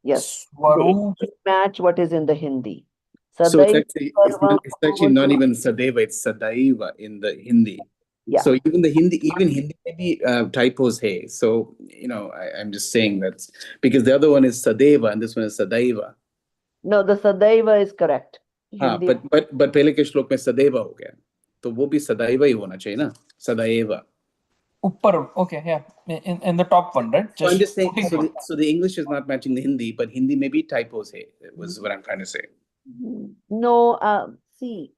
Yes. The Swaroop. English match what is in the Hindi. So it's Sadaiva actually sarvam it's actually not bhavatu. even Sadeva, it's Sadaiva in the Hindi. Yeah. So even Hindi maybe typos hey. So I'm just saying that's because the other one is Sadeva and this one is Sadaiva. No, the Sadaiva is correct. हाँ Hindi. but पहले के श्लोक में सदैव हो गया तो वो भी सदैव ही होना चाहिए ना सदैव. Uppar, okay, yeah, in the top one, right? So I'm just saying, putting so the English is not matching the Hindi, but Hindi maybe typos hai, was what I'm trying to say. No, see.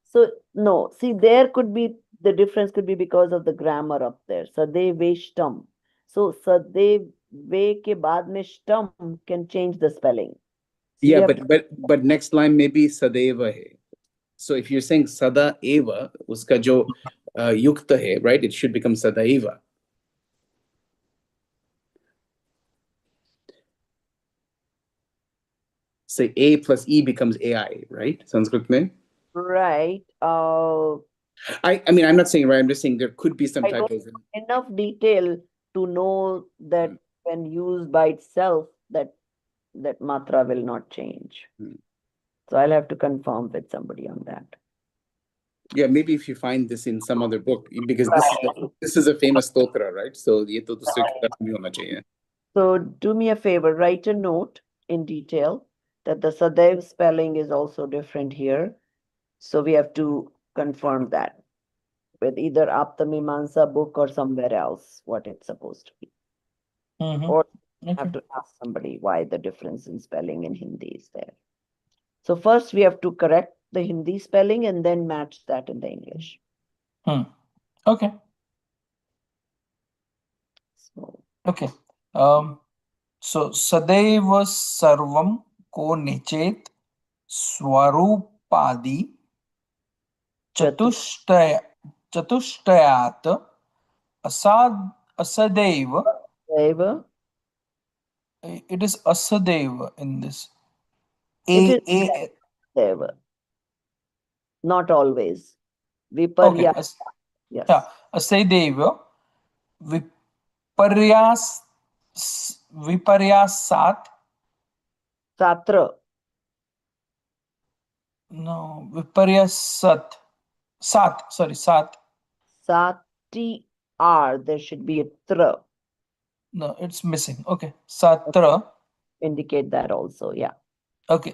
So, no, see, there could be, the difference could be because of the grammar up there. Sadeveshtam. So, Sadeve ke baad mein shtam can change the spelling. So you Yeah, have but next line maybe sadeva hai. So if you're saying sada eva, uska jo yukta hai, right? It should become sadaiva. Say A plus E becomes AI, right? Sanskrit mein. Right. I mean, I'm not saying right. I'm just saying there could be some I don't typos. know enough detail to know that when used by itself, that matra will not change. So I'll have to confirm with somebody on that. Yeah, maybe if you find this in some other book, because this is a famous stotra, right? So ye to dusre kitab mein hona chahiye. So do me a favor, write a note in detail that the Sadaiv spelling is also different here. So we have to confirm that with either Aptamimansa book or somewhere else, what it's supposed to be. Or have to ask somebody why the difference in spelling in Hindi is there. So first we have to correct the Hindi spelling and then match that in the English. Okay. Okay. So Sadaiva Sarvam Ko Nichet Swarupadi Chatushtayat Asadeva. It is Asadeva in this. It is Deva. Not always. Viparya. Okay. Yes. Yeah. Asadeva Viparyasat. Satra. No, Viparyasat. Sat. Sati R. There should be a tra. No, it's missing. Okay. Satra. Indicate that also, yeah. Okay.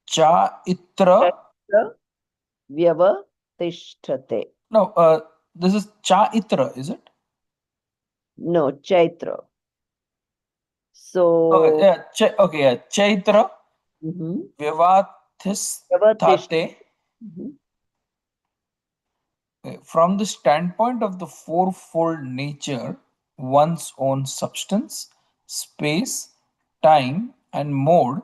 Cha itra. Vyavatisthate. No, this is Chaitra, is it? No, Chaitra. Oh, So, yeah, okay, yeah. Chaitra mhm. Vyavatish. Vyavatisthate. Mhm. From the standpoint of the fourfold nature, one's own substance, space, time, and mode,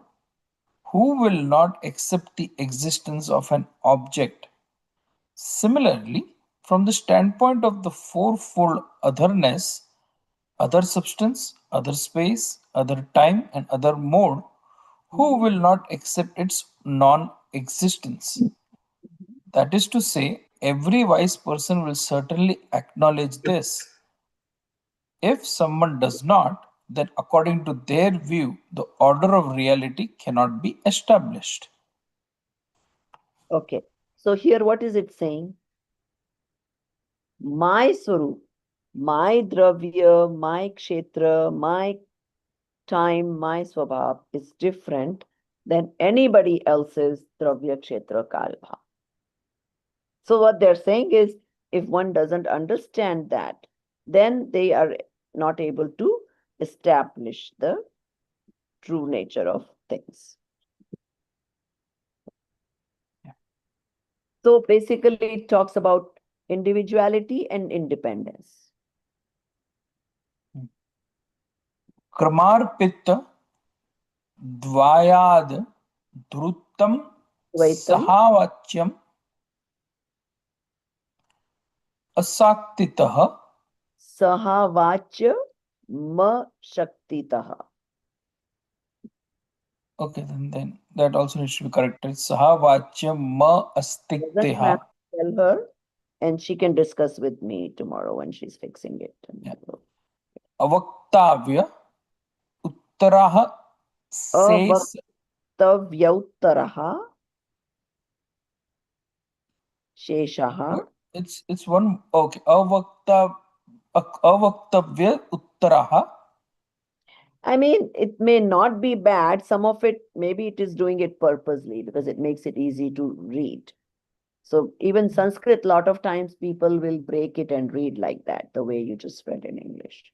who will not accept the existence of an object? Similarly, from the standpoint of the fourfold otherness, other substance, other space, other time, and other mode, who will not accept its non existence? That is to say, every wise person will certainly acknowledge this. If someone does not, then according to their view, the order of reality cannot be established. Okay. So here, what is it saying? My Swarup, my Dravya, my Kshetra, my time, my Swabhav is different than anybody else's Dravya, Kshetra, Kalbha. So what they're saying is, if one doesn't understand that, then they are not able to establish the true nature of things. So basically, it talks about individuality and independence. Kramarpita Dvayad Druttam Vaitam, Sahavacyam Asaktitah. Sahavachya Ma Shaktitaha. Okay, then that also needs to be corrected. Sahavacyam Ma Doesn't have Astikteha. to tell her, and she can discuss with me tomorrow when she's fixing it. Yeah. Avaktavya Uttaraha Ses. Avaktavyauttaraha Sheshaha. It's one. Okay. Avaktavya Uttaraha. I mean, it may not be bad. Some of it, maybe it is doing it purposely because it makes it easy to read. So even Sanskrit, a lot of times people will break it and read like that, the way you just read in English.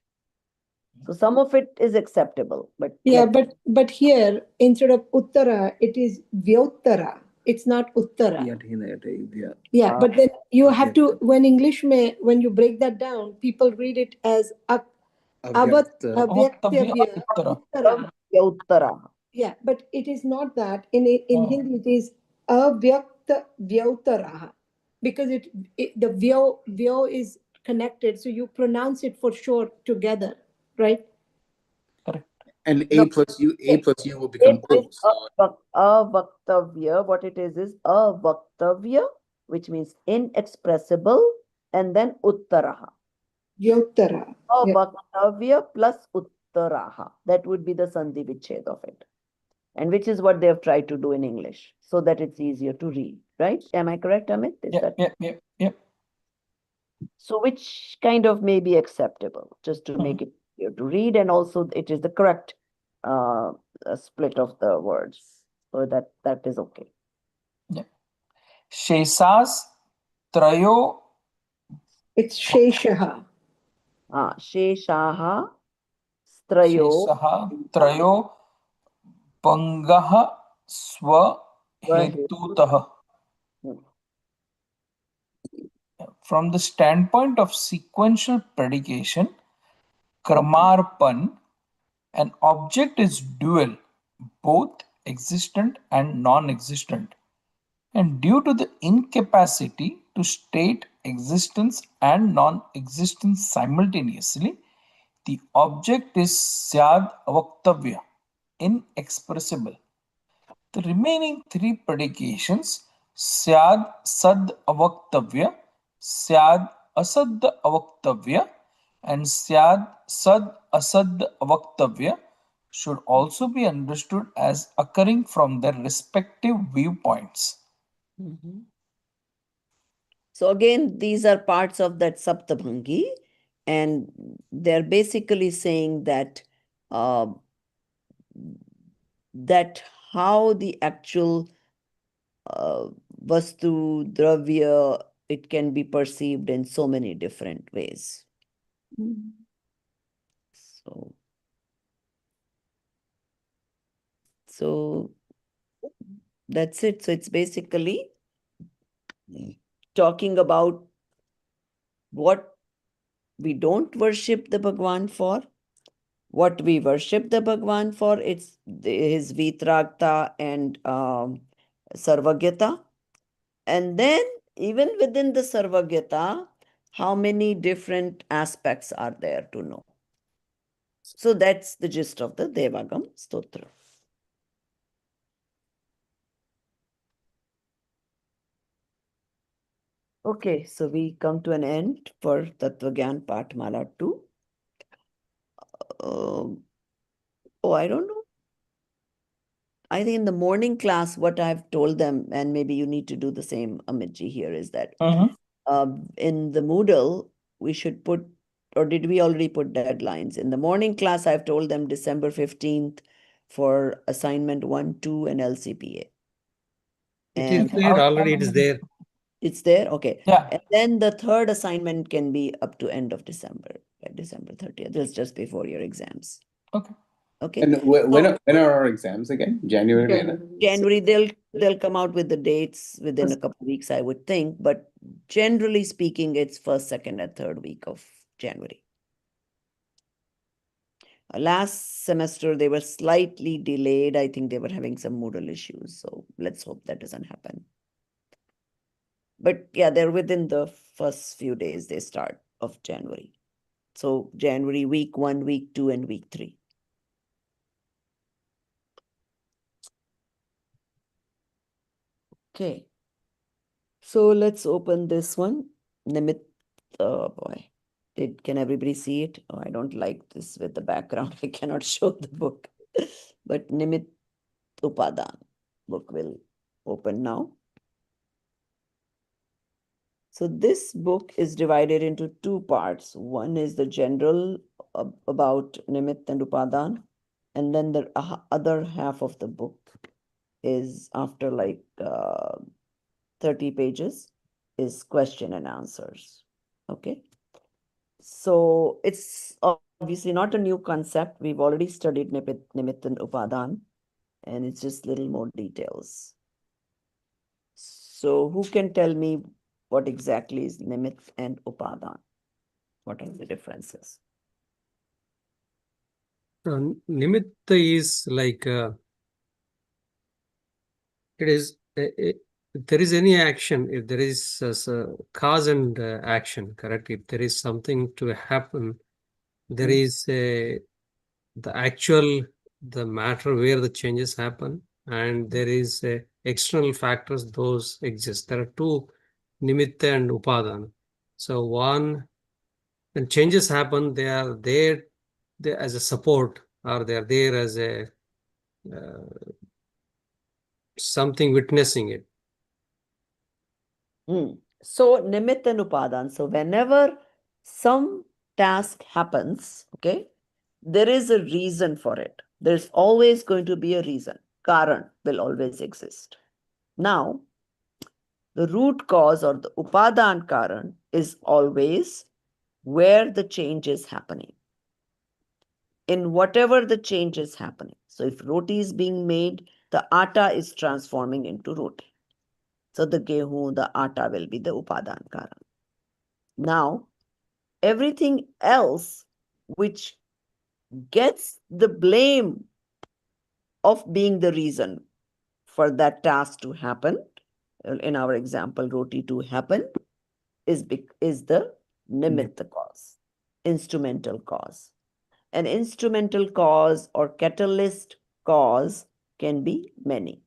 So some of it is acceptable, but Yeah, but here instead of Uttara, it is Vyottara. It's not Uttara. Yeah, but then you have to when when you break that down, people read it as Avaktavya Uttara. Uttara. Yeah, but it is not that. In Hindi, it is avyakta vyautaraha because the vyo is connected, so you pronounce it for sure together, right? Correct. And No. A plus U will It become is O. So avaktavya. What it is avaktavya, which means inexpressible, and then uttaraha. Vyottara. Yeah. Avaktavya plus uttaraha. That would be the sandhi vichhed of it. And which is what they have tried to do in English, so that it's easier to read, right? Am I correct, Amit? Is that Yeah. so? Which kind of may be acceptable, just to make it easier to read, and also it is the correct split of the words, so that is okay. Yeah. Shesas Trayo. It's Sheshaha. Sheshaha strayo Shesaha Trayo Pangaha Swahetutah. From the standpoint of sequential predication, Kramarpan, an object is dual, both existent and non-existent. And due to the incapacity to state existence and non-existence simultaneously, the object is Syad Avaktavya, inexpressible. The remaining three predications, Syad Sad Avaktavya, Syad Asad Avaktavya, and Syad Sad Asad Avaktavya, should also be understood as occurring from their respective viewpoints. So again, these are parts of that Saptabhangi, and they're basically saying that that how the actual vastu, dravya it can be perceived in so many different ways. So that's it. So it's basically talking about what we don't worship the Bhagwan for, what we worship the Bhagwan for, it's his Vitragta and Sarvagyata. And then even within the Sarvagyata, how many different aspects are there to know. So that's the gist of the Devagam Stotra. Okay, so we come to an end for Tattvagyan Pathmala 2. I don't know. I think in the morning class, what I've told them, and maybe you need to do the same, Amitji, here, is that in the Moodle, we should put, or did we already put deadlines? In the morning class, I've told them December 15th for assignment 1, 2, and LCPA. It is there already, it is there. It's there? Okay. Yeah. And then the third assignment can be up to end of December, December 30th. That's just before your exams. Okay. Okay. And when are our exams again? January? January, they'll come out with the dates within a couple of weeks, I would think. But generally speaking, it's first, second, and third week of January. Last semester, they were slightly delayed. I think they were having some Moodle issues. So let's hope that doesn't happen. But yeah, they're within the first few days they start of January. So January week 1, week 2, and week 3. Okay. So let's open this one. Nimit, oh boy. Can everybody see it? Oh, I don't like this with the background. I cannot show the book. But Nimit Upadan book will open now. So this book is divided into 2 parts. One is the general about Nimit and Upadan. And then the other half of the book is after like 30 pages is question and answers. Okay. So it's obviously not a new concept. We've already studied Nimit and Upadan, and it's just little more details. So who can tell me what exactly is Nimit and Upadan? What are the differences? Nimitta is like it is if there is any action, if there is a cause and action, correct? If there is something to happen, there is the matter where the changes happen, and there is external factors, those exist. There are 2, Nimitta and Upadan. So one, when changes happen, they are there as a support, or they are there as a something witnessing it. So Nimit and Upadan. So whenever some task happens, okay, there is a reason for it. There's always going to be a reason. Karan will always exist. Now, the root cause or the Upadan Karan is always where the change is happening. In whatever the change is happening. So if roti is being made, the atta is transforming into roti. So the gehu, the atta will be the Upadan Karan. Now, everything else which gets the blame of being the reason for that task to happen, in our example, roti to happen, is the nimitta cause, instrumental cause. An instrumental cause or catalyst cause can be many.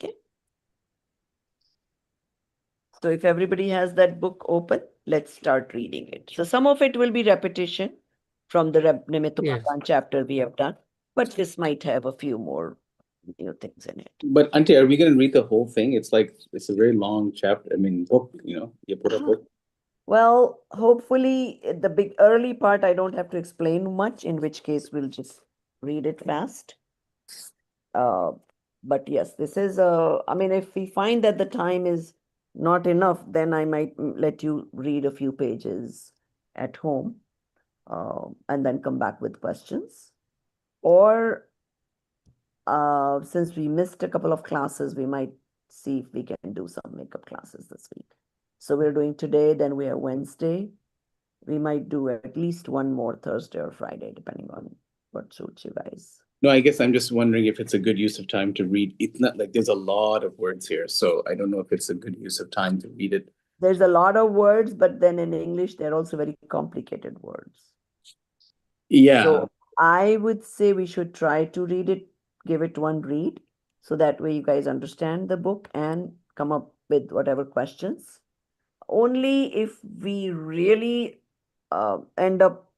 Okay. So if everybody has that book open, let's start reading it. So some of it will be repetition from the Nimitta chapter we have done, but this might have a few more new things in it. But Auntie, are we going to read the whole thing? It's a very long chapter. I mean, book, you put a book. Well, hopefully the big early part, I don't have to explain much, in which case we'll just read it fast. But yes, this is I mean, if we find that the time is not enough, then I might let you read a few pages at home, and then come back with questions. Or since we missed a couple of classes, we might see if we can do some makeup classes this week. So we're doing today, then we have Wednesday. We might do at least one more Thursday or Friday, depending on what suits you guys. No, I guess I'm just wondering if it's a good use of time to read. It's not like there's a lot of words here, so I don't know if it's a good use of time to read it. There's a lot of words, but then in English, they're also very complicated words. Yeah. So I would say we should try to read it, give it one read, so that way you guys understand the book and come up with whatever questions. Only if we really end up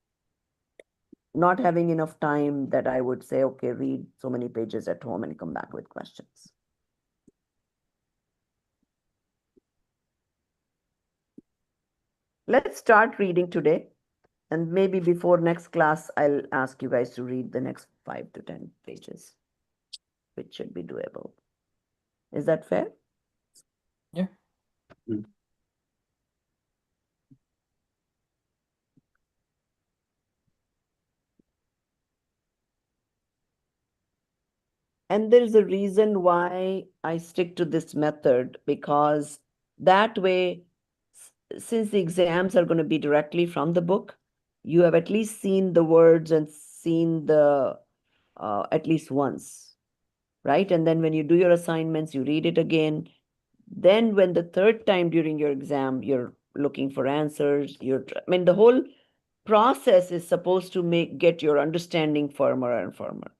not having enough time that I would say, okay, read so many pages at home and come back with questions. Let's start reading today. And maybe before next class, I'll ask you guys to read the next 5 to 10 pages, which should be doable. Is that fair? Yeah. And there's a reason why I stick to this method, because that way, since the exams are going to be directly from the book, you have at least seen the words and seen the at least once, right? And then when you do your assignments, you read it again. Then when the third time during your exam, you're looking for answers, I mean, the whole process is supposed to get your understanding firmer and firmer.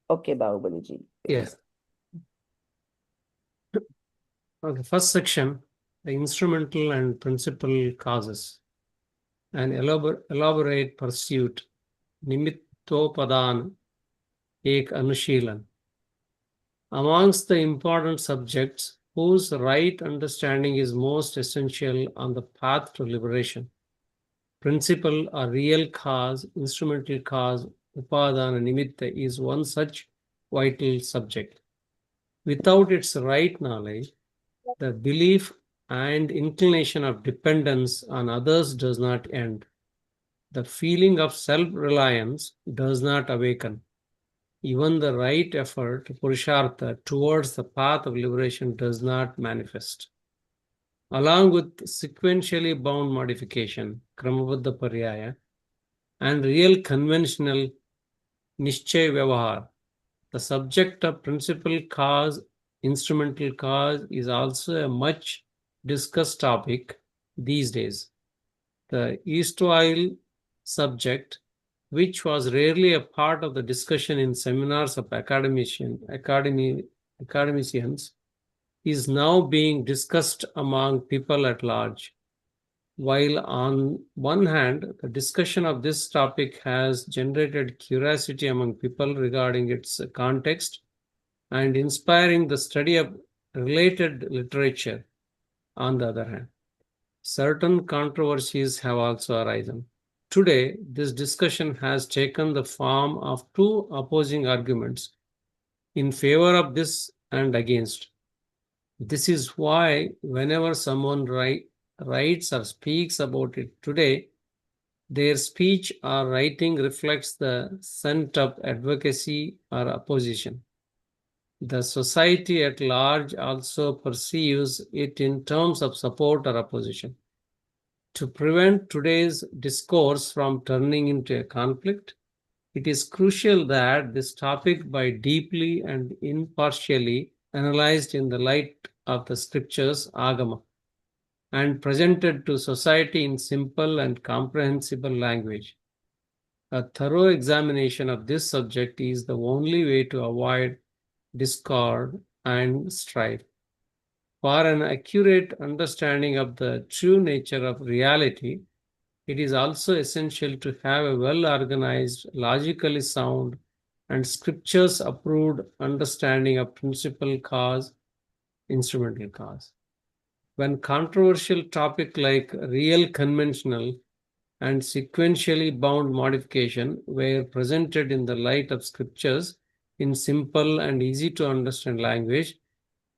Okay, Bahubali. Yes. Okay, first section, the instrumental and principal causes. An elaborate pursuit, nimittopadan, ek anushilan. Amongst the important subjects whose right understanding is most essential on the path to liberation, principal or real cause, instrumental cause, upadana nimitta is one such vital subject. Without its right knowledge, the belief and inclination of dependence on others does not end. The feeling of self-reliance does not awaken. Even the right effort, purushartha, towards the path of liberation does not manifest. Along with sequentially bound modification, kramabaddha paryaya, and real conventional nischay vyavahar, the subject of principal cause, instrumental cause is also a much discussed topic these days. The erstwhile subject, which was rarely a part of the discussion in seminars of academicians, is now being discussed among people at large. While on one hand, the discussion of this topic has generated curiosity among people regarding its context and inspiring the study of related literature, on the other hand, certain controversies have also arisen. Today, this discussion has taken the form of two opposing arguments in favor of this and against. This is why whenever someone writes or speaks about it today, their speech or writing reflects the scent of advocacy or opposition. The society at large also perceives it in terms of support or opposition. To prevent today's discourse from turning into a conflict, it is crucial that this topic be deeply and impartially analyzed in the light of the scriptures, Agama, and presented to society in simple and comprehensible language. A thorough examination of this subject is the only way to avoid discord and strife. For an accurate understanding of the true nature of reality, it is also essential to have a well-organized, logically sound, and scriptures-approved understanding of principal cause, instrumental cause. When controversial topic like real conventional and sequentially bound modification were presented in the light of scriptures in simple and easy to understand language,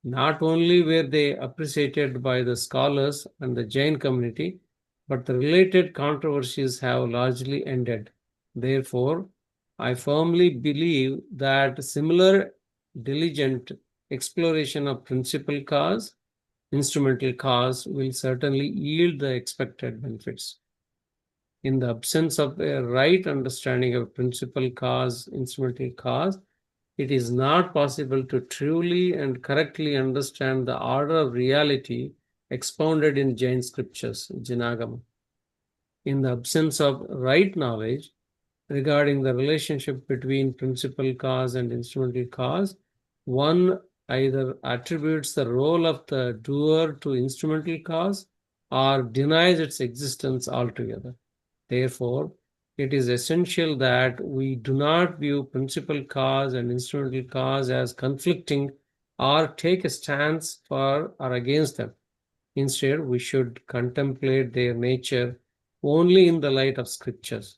not only were they appreciated by the scholars and the Jain community, but the related controversies have largely ended. Therefore, I firmly believe that similar diligent exploration of principal cause, instrumental cause will certainly yield the expected benefits. In the absence of a right understanding of principal cause, instrumental cause, it is not possible to truly and correctly understand the order of reality expounded in Jain scriptures, Janagama. In the absence of right knowledge regarding the relationship between principal cause and instrumental cause, one either attributes the role of the doer to instrumental cause or denies its existence altogether. Therefore, it is essential that we do not view principal cause and instrumental cause as conflicting or take a stance for or against them. Instead, we should contemplate their nature only in the light of scriptures.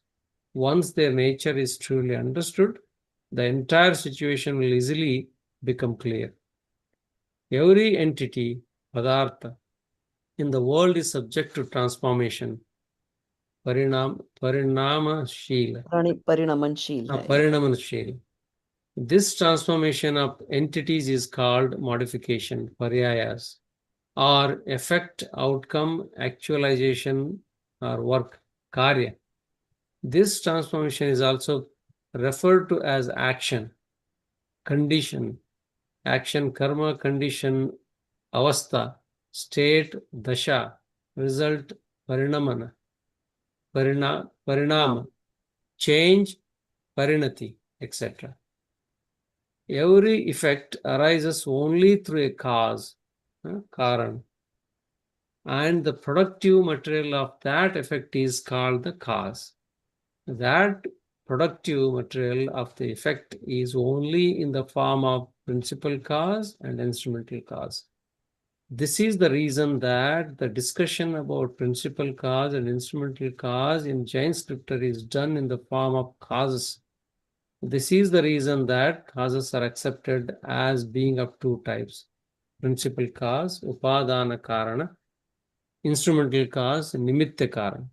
Once their nature is truly understood, the entire situation will easily become clear. Every entity, padartha, in the world is subject to transformation. परिणामशील परिणमनशील है. परिणामशील. This transformation of entities is called modification, paryayas, or effect, outcome, actualization, or work, karya. This transformation is also referred to as action, condition, action, karma, condition, avastha, state, dasha, result, parinamana, parinama, change, parinati, etc. Every effect arises only through a cause, karan, and the productive material of that effect is called the cause. That productive material of the effect is only in the form of principal cause and instrumental cause. This is the reason that the discussion about principal cause and instrumental cause in Jain scripture is done in the form of causes. This is the reason that causes are accepted as being of two types: principal cause, upadana karana, instrumental cause, nimitta karana.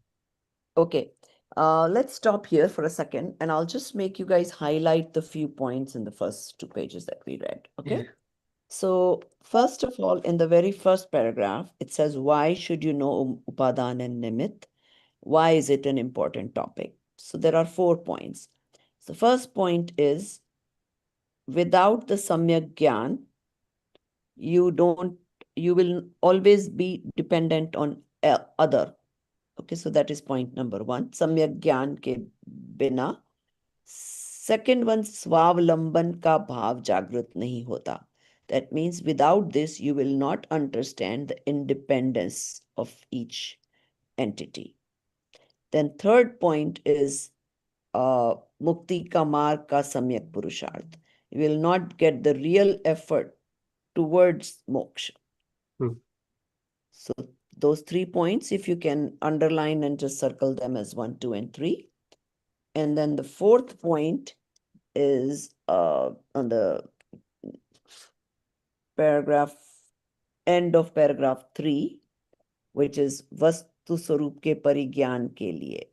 Okay, let's stop here for a second and I'll just make you guys highlight the few points in the first 2 pages that we read. Okay. Yeah. So, first of all, in the very first paragraph, it says, why should you know Upadan and Nimit? Why is it an important topic? So, there are 4 points. The first point is, without the Samyak Gyan, you will always be dependent on other. Okay, so that is point number 1. Samyak Gyan ke bina. Second one, swavlamban ka bhav jagrat nahi hota. That means without this, you will not understand the independence of each entity. Then third point is mukti ka marg ka samyak purusharth. You will not get the real effort towards moksha. So those 3 points, if you can underline and just circle them as 1, 2, and 3. And then the fourth point is on the paragraph, end of paragraph 3, which is Vastu Sarup ke Parigyan ke liye,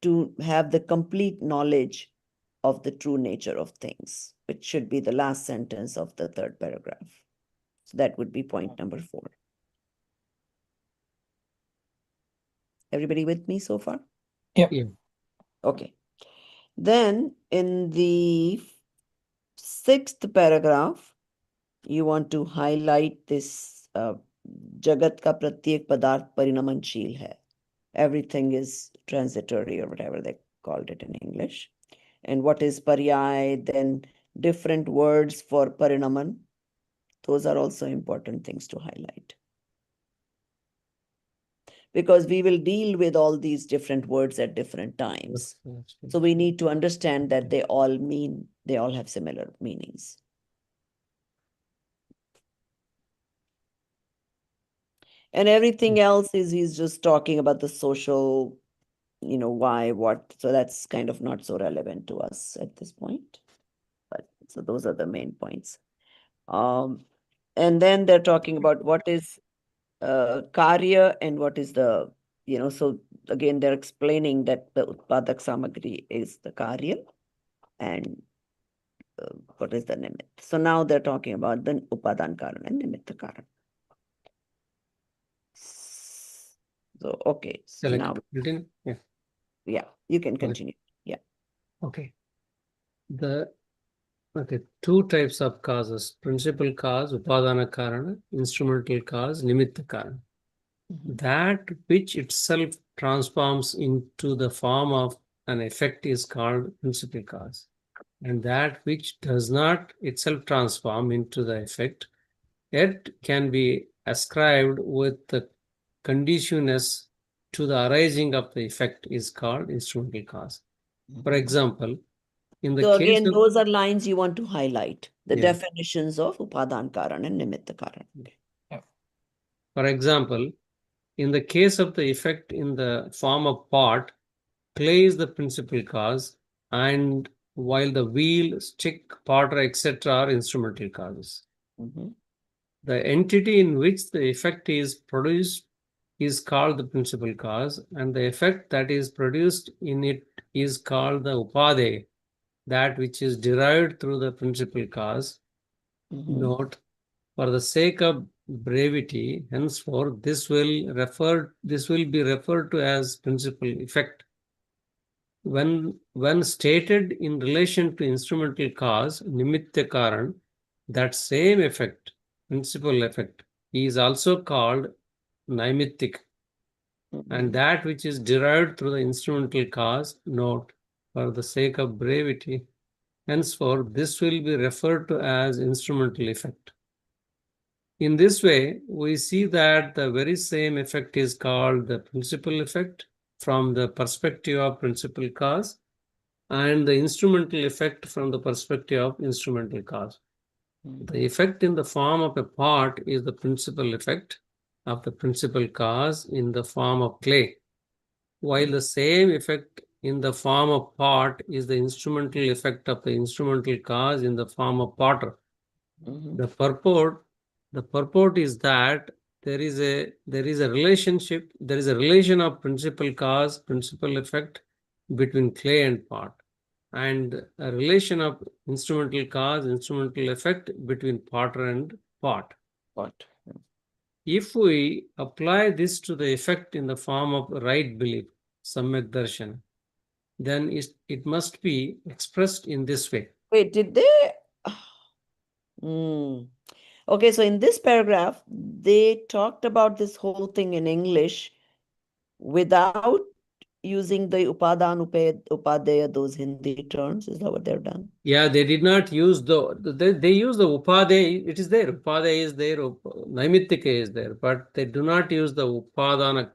to have the complete knowledge of the true nature of things, which should be the last sentence of the third paragraph. So that would be point number 4. Everybody with me so far? Yep. Yeah. Okay. Then in the 6th paragraph, you want to highlight this Jagat ka pratyek padarth parinamanshil hai. Everything is transitory or whatever they called it in English. And what is paryay? Then different words for parinaman. Those are also important things to highlight. Because we will deal with all these different words at different times. So we need to understand that they all have similar meanings. And everything else is he's just talking about the social why, what. So that's kind of not so relevant to us at this point. But so those are the main points. And then they're talking about what is karya and what is the, so again, they're explaining that the utpadak samagri is the karya and what is the nimit. So now they're talking about the upadan karan and nimitta karan. So, okay. So Shall I now, continue? Yeah. you can continue. Yeah. Okay. Two types of causes: principal cause, upadana karana; instrumental cause, nimitta karana. That which itself transforms into the form of an effect is called principal cause, and that which does not itself transform into the effect, yet can be ascribed with the conduciveness to the arising of the effect is called instrumental cause. For example, in the So case again, of those are lines you want to highlight, the Yeah. definitions of upadan karan and nimitta karan. For example, in the case of the effect in the form of pot, clay is the principal cause, and while the wheel, stick, potter, etc. are instrumental causes. The entity in which the effect is produced is called the principal cause, and the effect that is produced in it is called the upade, that which is derived through the principal cause. Note, for the sake of brevity, henceforth this will be referred to as principal effect. When stated in relation to instrumental cause, nimitta karan, that same effect, principal effect, is also called naimittik. And that which is derived through the instrumental cause, note, for the sake of brevity, henceforth this will be referred to as instrumental effect. In this way, we see that the very same effect is called the principal effect from the perspective of principal cause, and the instrumental effect from the perspective of instrumental cause. The effect in the form of a pot is the principal effect of the principal cause in the form of clay, while the same effect in the form of pot is the instrumental effect of the instrumental cause in the form of potter. The purport is that there is a relationship, there is a relation of principal cause, principal effect between clay and pot, and a relation of instrumental cause, instrumental effect between potter and pot. If we apply this to the effect in the form of right belief, samyak darshan, then it must be expressed in this way. Wait, did they? Okay, so in this paragraph, they talked about this whole thing in English without using the upadan, upadaya, those Hindi terms. Is that what they've done? Yeah, they did not use they use the upade. It is there. Upade is there. Naimittika is there, but they do not use the upadana.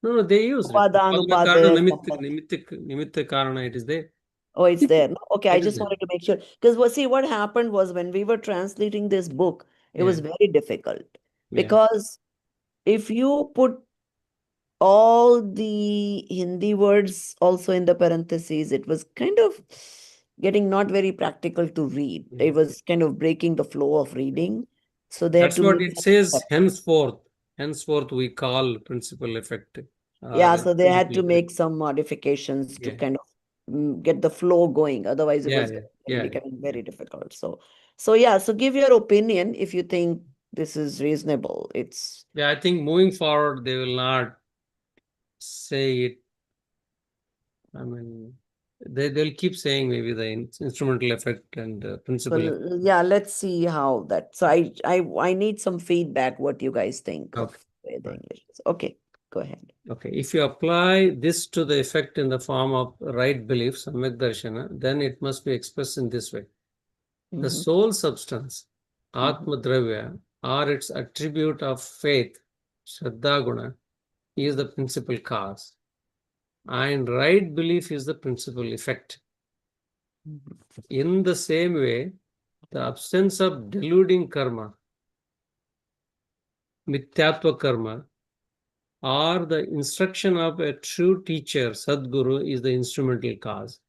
No, they use it. Upadan, Upadana upadaya, karana, nimitta karana, it is there. Oh, it's there. No? Okay, I It is just there. wanted to make sure. Because see, what happened was when we were translating this book, it was very difficult. Yeah. Because if you put all the Hindi words also in the parentheses, it was kind of getting not very practical to read. Yeah. It was kind of breaking the flow of reading. So they had That's to what make it some says. exceptions. Henceforth, we call principal effect. Yeah, so they had to principal make effect. some modifications to Yeah. kind of get the flow going. Otherwise, it was becoming very difficult. So yeah, so give your opinion if you think this is reasonable. Yeah, I think moving forward, they will not say it. I mean, they'll keep saying maybe the instrumental effect and principal effect. So yeah, let's see how that. So I need some feedback. What you guys think of the way the English is. Okay, go ahead. Okay, if you apply this to the effect in the form of right belief, samyak darshana, then it must be expressed in this way. The soul substance, Atma Dravya, or its attribute of faith, Shraddha Guna, is the principal cause. And right belief is the principal effect. In the same way, the absence of deluding karma, mithyatva karma, or the instruction of a true teacher, Sadguru, is the instrumental cause,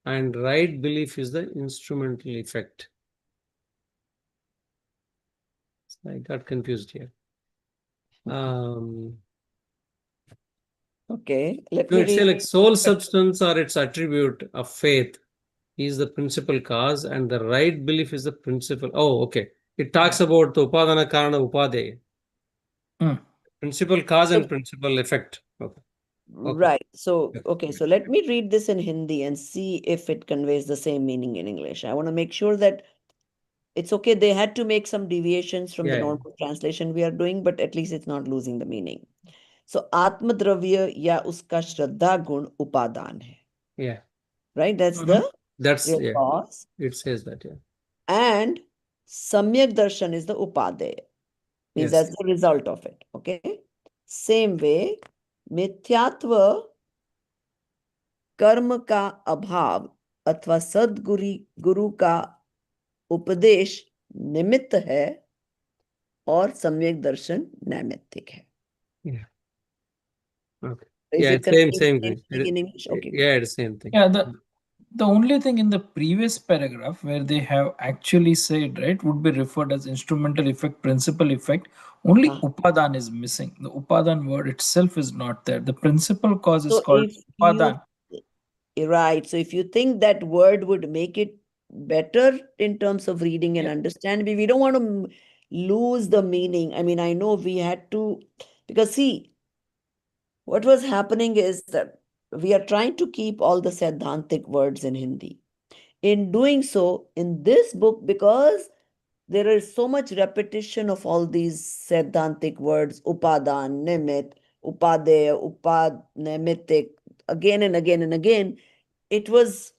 and right belief is the instrumental effect. I got confused here. Okay, let No, me it's say read. like soul substance or its attribute of faith is the principal cause, and the right belief is the principal. Oh, okay. It talks about the upadana karana upadaya. Principal cause and principal effect. Okay. Right. So, okay, so let me read this in Hindi and see if it conveys the same meaning in English. I want to make sure that it's okay. They had to make some deviations from the normal translation we are doing, but at least it's not losing the meaning. So, Atma Dravya ya uska Shraddha gun upadan hai. Yeah. Right? That's the That's real cause. It says that, yeah. And Samyak Darshan is the upadaya. Means that's the result of it. Okay. Same way, Mithyatva कर्म का अभाव अथवा सदगुरु गुरु का उपदेश निमित्त है और सम्यक दर्शन नैमित्तिक है. Yeah. Okay. Is Yeah, it same same thing. thing in English? Okay. Yeah, it's the same thing. Yeah, the only thing in the previous paragraph where they have actually said, right, would be referred as instrumental effect, principal effect. Only upadan is missing. The upadan word itself is not there. The principal cause is So called if upadan. right, so if you think that word would make it better in terms of reading and understanding, we don't want to lose the meaning. I mean, I know we had to, because see, what was happening is that we are trying to keep all the Siddhantic words in Hindi. In doing so, in this book, because there is so much repetition of all these Siddhantic words, upadan, nimit, upadeya, nimitik, again and again and again, it was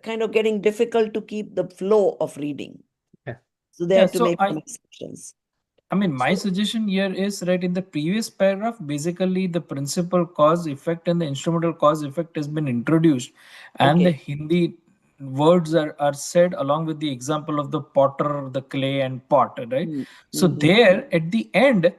kind of getting difficult to keep the flow of reading. Yeah. So they had to make some exceptions. I mean, my suggestion here is, right, in the previous paragraph, basically the principal cause effect and the instrumental cause effect has been introduced, and the Hindi words are said along with the example of the potter, the clay, and pot, right? So there at the end,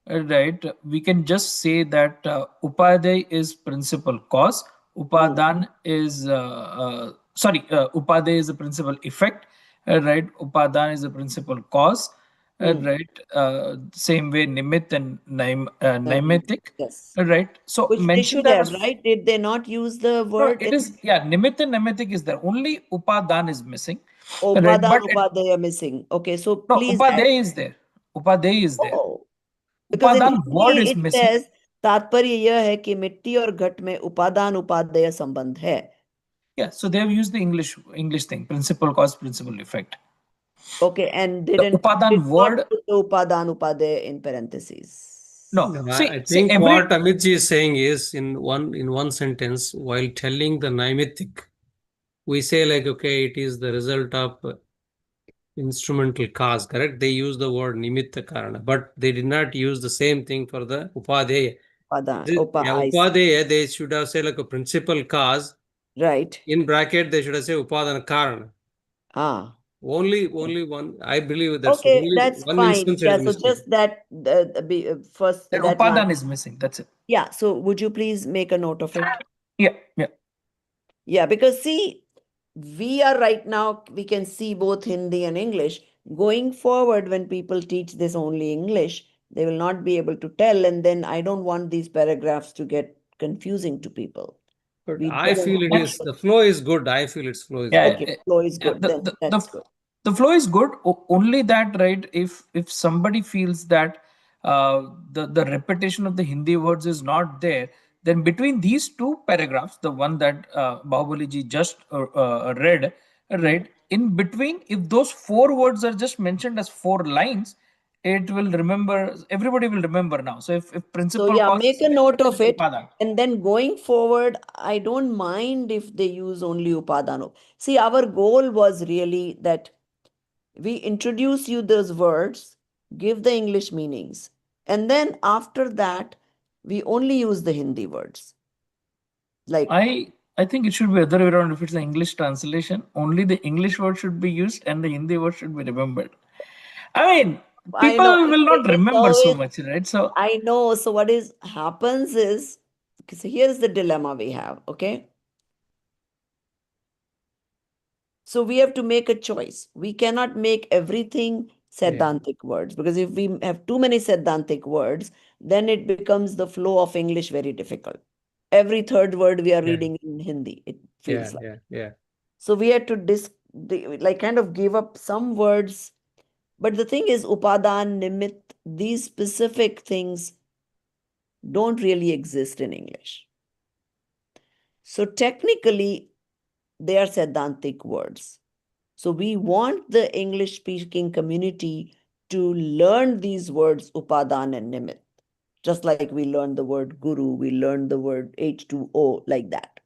right, we can just say that upaday is principal cause, upadan is upaday is the principal effect, right? Upadan is the principal cause. Right. Same way, nimit and naimetic. Yes. Right. So Which they mention should that have, right? Did they not use the no, word? it is, yeah, nimit and naimetic is there. Only upadan is missing. Right. Upadan, But upadaya missing. Okay, so no, please add. upaday is there. Upaday is there. Oh, because in Upadan word Hindi is it missing. says तात्पर्य यह है कि मिट्टी और घट में उपादान उपादेय संबंध है. Yeah, so they have used the English thing, principal cause, principal effect. Okay, and The did upadan word. not put the upadan upadeya in parentheses. No, I think what Amitji is saying is in one sentence, while telling the naimithic, we say like, okay, it is the result of instrumental cause, correct? They use the word nimitta karana, but they did not use the same thing for the upadeya. Upadeya, they should have said like a principal cause. Right. In bracket, they should have said upadana karana. Only one. I believe that's only that's one fine. instance. Yeah, so just that first. That upadan is missing. That's it. Yeah. So would you please make a note of it? Yeah. Because see, we are right now, we can see both Hindi and English. Going forward, when people teach this only English, they will not be able to tell. And then I don't want these paragraphs to get confusing to people. But I feel it is, the flow is good. I feel its flow is good. Okay, flow is good. Then that's good. The flow is good. Only that, right? If somebody feels that the repetition of the Hindi words is not there, then between these two paragraphs, the one that Bahubali ji just read, right? In between, if those four words are just mentioned as 4 lines, it will remember. Everybody will remember now. So if principal, so yeah, make a note of it. And then going forward, I don't mind if they use only upadano. See, our goal was really that we introduce you those words, give the English meanings, and then after that, we only use the Hindi words. Like I think it should be other way around. If it's an English translation, only the English word should be used and the Hindi word should be remembered. I mean, I know. People will not It's remember so always, much, right? So I know. So what is happens is, okay, so here's the dilemma we have, okay? So we have to make a choice. We cannot make everything Yeah. Siddhantic words, because if we have too many Siddhantic words, then it becomes the flow of English very difficult. Every third word we are Yeah. reading in Hindi, it feels like. Yeah. So we had to like kind of give up some words. But the thing is, upadan, nimit, these specific things don't really exist in English. So technically, they are Siddhantic words. So we want the English speaking community to learn these words, upadan and nimit, just like we learned the word guru, we learned the word H2O, like that.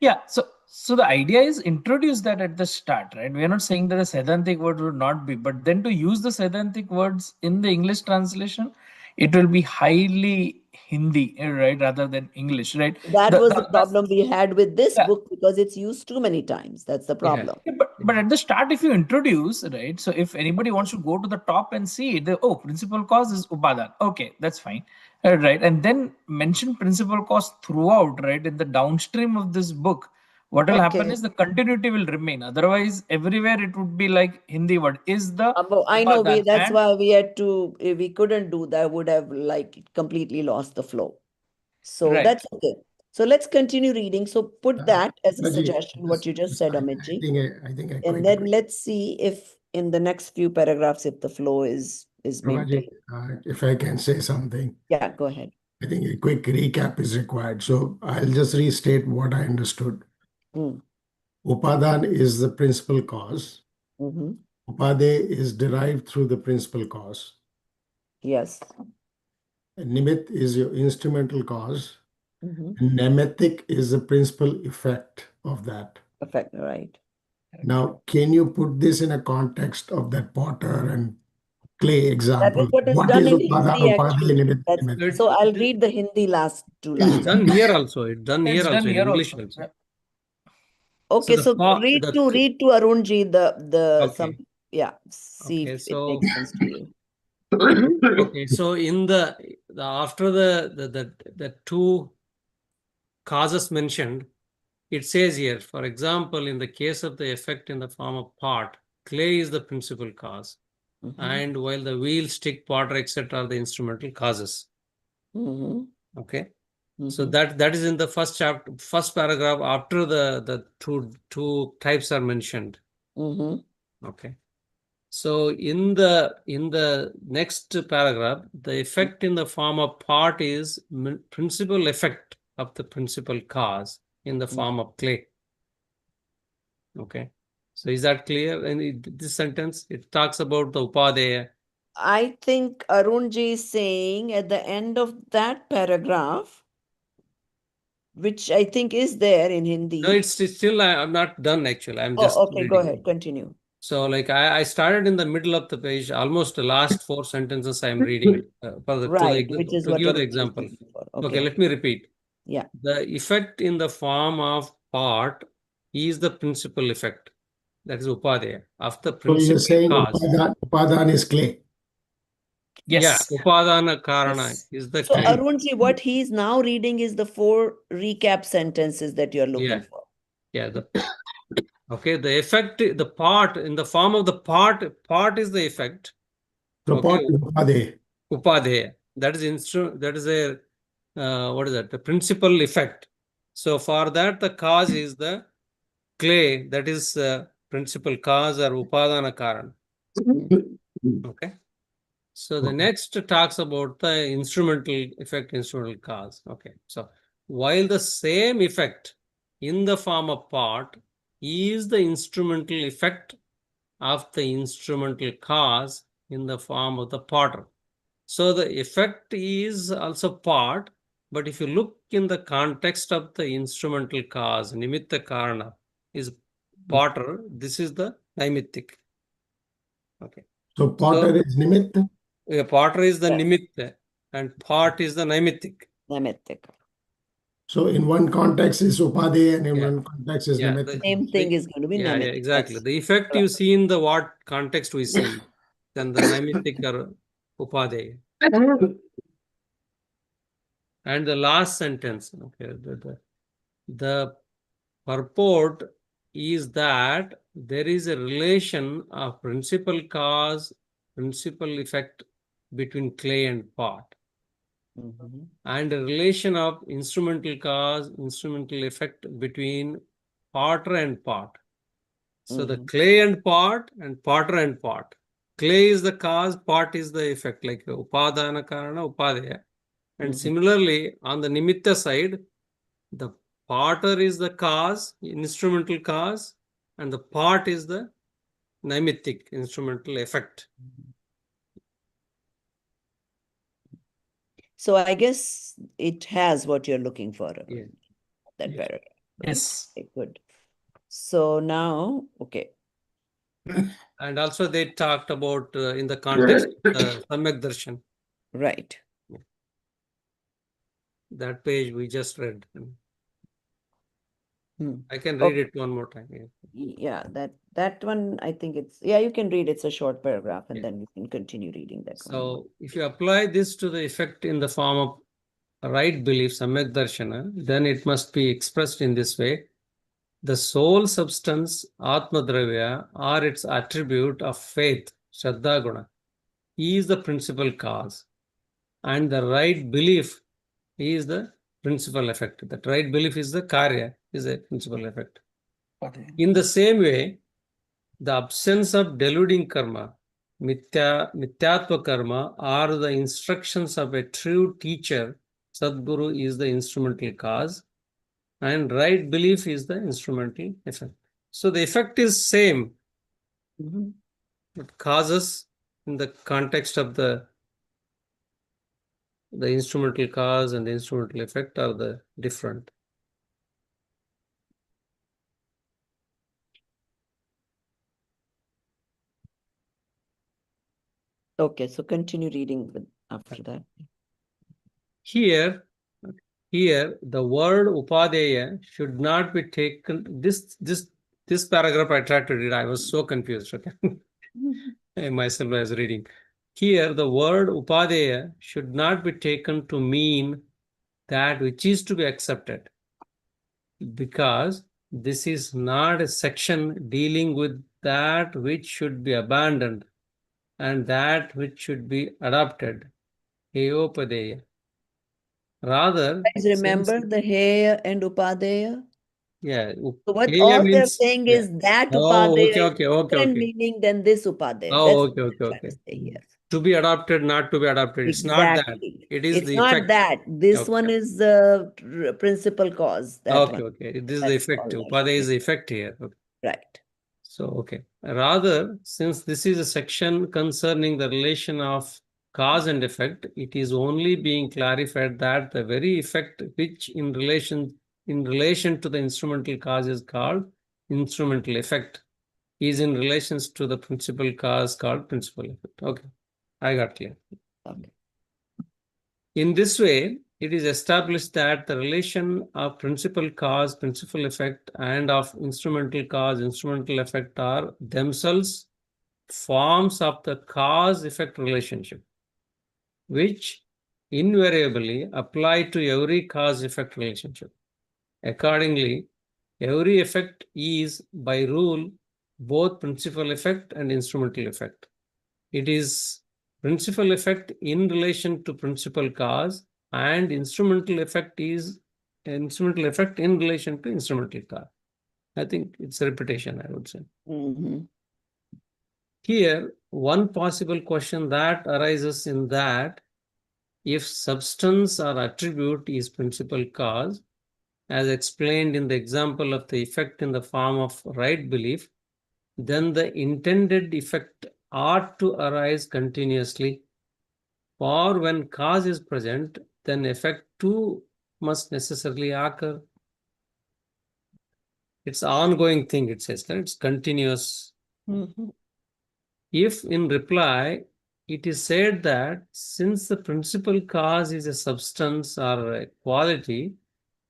yeah, so the idea is introduce that at the start, right? We are not saying that a Siddhantic word would not be, but then to use the Siddhantic words in the English translation, it will be highly Hindi, right, rather than English, right? That was the The problem we had with this yeah. book because it's used too many times. That's the problem. Yeah, but at the start, if you introduce, right? So if anybody wants to go to the top and see the principal cause is upadan. Okay, that's fine. Right. And then mention principal cause throughout, right? In the downstream of this book, what will happen Okay. is the continuity will remain. Otherwise, everywhere it would be like Hindi word is the I know upadan. that's And why we had to, if we couldn't do that, would have like completely lost the flow. So right. that's okay. So let's continue reading. So put that as a Raji, suggestion, what you just said, I Amitji. think a And quick, then let's see if in the next few paragraphs, if the flow is Raji, maintained. if I can say something, Yeah, go ahead. I think a quick recap is required. So I'll just restate what I understood. Mm. Upadan is the principal cause. Mm-hmm. Upade is derived through the principal cause. Yes. Nimit is your instrumental cause. Mm-hmm. And nemetic is the principal effect of that. Perfect. Right. Now, can you put this in a context of that potter and clay That example? is what is What done is in Upadan, Hindi Upade, actually. Nimit, That's Nimit? so I'll read the Hindi last two It's lines. done here also. It's done It's here done also in here English also. also. Yeah. Okay, the so pa- read the to Arunji the some okay. see Okay, if it so makes sense to you. okay, so in the after the two causes mentioned, it says here, for example, in the case of the effect in the form of part, clay is the principal cause, Mm-hmm. and while the wheel, stick, potter, etc. are the instrumental causes. Mm-hmm. Okay, so Mm-hmm. that is in the first chapter, first paragraph after the two types are mentioned. Mm-hmm. Okay. So in the next paragraph, the effect in the form of part is principal effect of the principal cause in the form of clay. Okay. So is that clear? And this sentence, it talks about the upadeya. I think Arunji is saying at the end of that paragraph, which I think is there in Hindi. No, it's still, I'm not done actually. I'm just Oh, okay, go reading. ahead, continue. So like I started in the middle of the page, almost the last four sentences I'm reading Right, which is to what give the Arunji is example. looking for. Okay, Okay. let me repeat. Yeah. The effect in the form of part is the principal effect. That is upadaya of the So you're principal saying cause. Upadan is clay. Yes. Yeah, upadana karana Yes. is the So clay. Arunji, what he's now reading is the 4 recap sentences that you're looking for. Yeah. Okay, the effect, the part in the form of the part is the effect. So Okay, part is Upade. upadaya. That is that is a what is that? The principal effect. So for that, the cause is the clay. That is principal cause or upadana karan. Okay. So the next talks about the instrumental effect, instrumental cause. Okay. So while the same effect in the form of part is the instrumental effect of the instrumental cause in the form of the potter. So the effect is also part, but if you look in the context of the instrumental cause, nimitta karana is potter, this is the naimittik. Okay. So potter is Nimit. Potter is the Yeah. nimitta and part is the naimittik. Naimittik. So in one context is Upade and in Yeah. one context is Yeah, Nimit. Same thing is going to be yeah, naimittik. exactly. That's The effect you correct. see in the what context we see. then the naimittic or upadeya. And the last sentence, okay, the purport is that there is a relation of principal cause, principal effect between clay and pot, and a relation of instrumental cause, instrumental effect between potter and pot. So the clay and pot and potter and pot. Clay is the cause, pot is the effect, like upadana karana, upadeya. And similarly, on the nimitta side, the potter is the cause, instrumental cause, and the pot is the naimittic, instrumental effect. So I guess it has what you're looking for, Yeah. that Yes. paragraph. Yes. Okay, good. So now, okay. And also they talked about in the context of the Samyak Darshan. Right. That page we just read. Hmm. I can read it one more time. Yeah, that one, I think you can read. It's a short paragraph, and Yeah. then you can continue reading that one. So if you apply this to the effect in the form of right belief, Samyak Darshana, then it must be expressed in this way. The soul substance, Atma Dravya, or its attribute of faith, Shraddha Guna, is the principal cause. And the right belief is the principal effect. That right belief is the karya, is a principal effect. Okay. In the same way, the absence of deluding karma, mithyatva karma, are the instructions of a true teacher. Sadguru is the instrumental cause, and right belief is the instrumental effect. So the effect is same. But causes in the context of the instrumental cause and the instrumental effect are the different. Okay, so continue reading after that. Here, the word upadeya should not be taken. This paragraph I tried to read, I was so confused. Okay, I myself was reading. Here, the word upadeya should not be taken to mean that which is to be accepted, because this is not a section dealing with that which should be abandoned and that which should be adopted. Heyopadeya. Rather, Guys, remember the Heya and Upadeya? yeah, So what Heya all they're means, saying yeah. is that Oh, Upadeya is okay. different meaning than this Upadeya. Oh, That's what okay. they're trying to say here. To be adopted, not to be adopted. It's not that. Exactly. It is It's the not effect. that. This Okay. one is the principal cause. That one. Okay. This is the That's effect. all they're Upadaya is saying. the effect here. Okay. Right. So, okay. Rather, since this is a section concerning the relation of cause and effect, it is only being clarified that the very effect which in relation to the instrumental cause is called instrumental effect is in relations to the principal cause called principal effect. Okay, I got clear. Okay. In this way, it is established that the relation of principal cause, principal effect, and of instrumental cause, instrumental effect are themselves forms of the cause-effect relationship, which invariably apply to every cause-effect relationship. Accordingly, every effect is, by rule, both principal effect and instrumental effect. It is principal effect in relation to principal cause, and instrumental effect is instrumental effect in relation to instrumental cause. I think it's a repetition, I would say. Here, one possible question that arises in that if substance or attribute is principal cause, as explained in the example of the effect in the form of right belief, then the intended effect ought to arise continuously. For when cause is present, then effect too must necessarily occur. It's an ongoing thing, it says, it's continuous. If in reply, it is said that since the principal cause is a substance or a quality,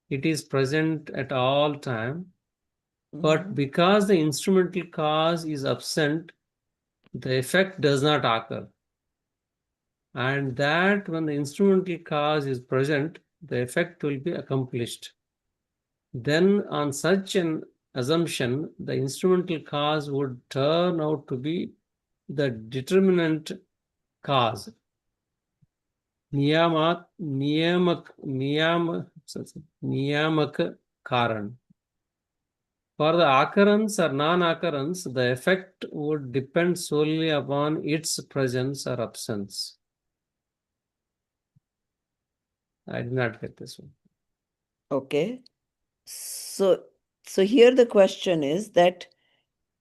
it is present at all time, but because the instrumental cause is absent, the effect does not occur. And that when the instrumental cause is present, the effect will be accomplished. Then on such an assumption, the instrumental cause would turn out to be the determinant cause. Niyamak karan. For the occurrence or non-occurrence, the effect would depend solely upon its presence or absence. I did not get this one. Okay. So here the question is that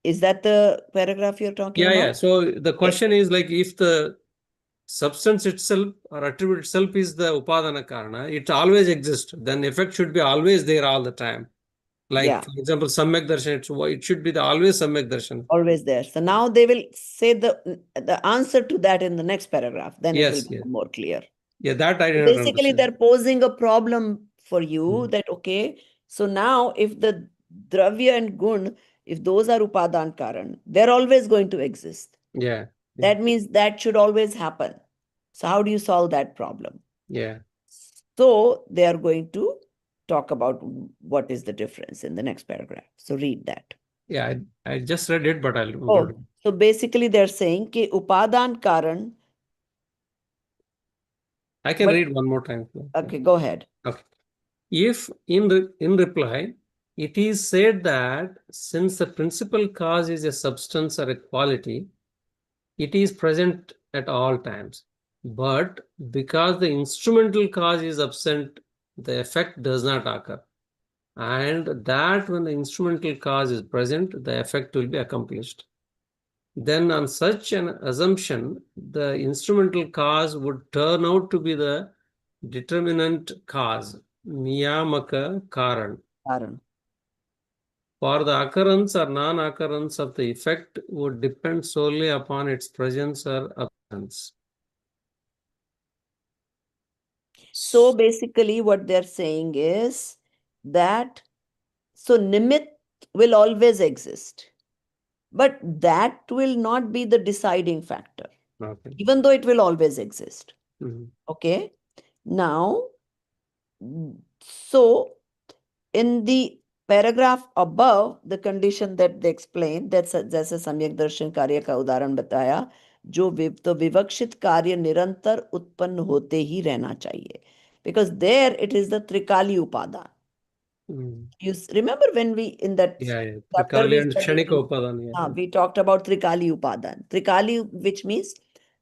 the paragraph you're talking about? Yeah. So the question is like if the substance itself or attribute itself is the upadana karana, it always exists. Then effect should be always there all the time. Like Yeah. for example, samyak darshan, it should be always samyak darshan. Always there. So now they will say the answer to that in the next paragraph. Then it will Yes, become more clear. Yeah, that I So didn't basically, understand. they're posing a problem for you that, okay, so now if the dravya and gun, if those are upadan karan, they're always going to exist. Yeah. That means that should always happen. So how do you solve that problem? Yeah. So they are going to talk about what is the difference in the next paragraph. So read that. Yeah, I just read it, but I'll go Oh, to. so basically they're saying कि upadan karan. I can But- read one more time. Okay, go ahead. Okay. If in reply, it is said that since the principal cause is a substance or a quality, it is present at all times. But because the instrumental cause is absent, the effect does not occur. And that when the instrumental cause is present, the effect will be accomplished. Then on such an assumption, the instrumental cause would turn out to be the determinant cause, niyamaka karan. Karan. For the occurrence or non-occurrence of the effect would depend solely upon its presence or absence. So basically what they're saying is that, so nimit will always exist, but that will not be the deciding factor, Okay. even though it will always exist. Mhm. Okay. Now, so in the paragraph above, the condition that they explain, that's जैसे सम्यक दर्शन कार्य का उदाहरण बताया, जो तो विवक्षित कार्य निरंतर उत्पन्न होते ही रहना चाहिए, because there it is the trikali upadan. You remember when we in that Yeah. chapter Trikali we and studied, Kshanika Upadan. Yeah. we talked about trikali upadan. Trikali, which means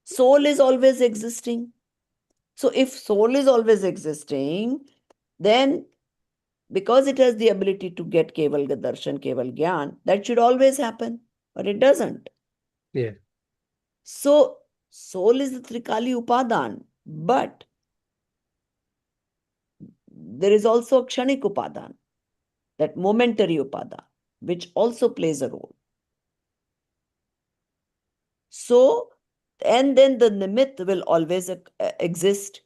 soul is always existing. So if soul is always existing, then because it has the ability to get keval darshan, keval gyan, that should always happen, but it doesn't. Yeah. So soul is the trikali upadan, but there is also kshanik upadan, that momentary upadan, which also plays a role. So, and then the nimit will always exist.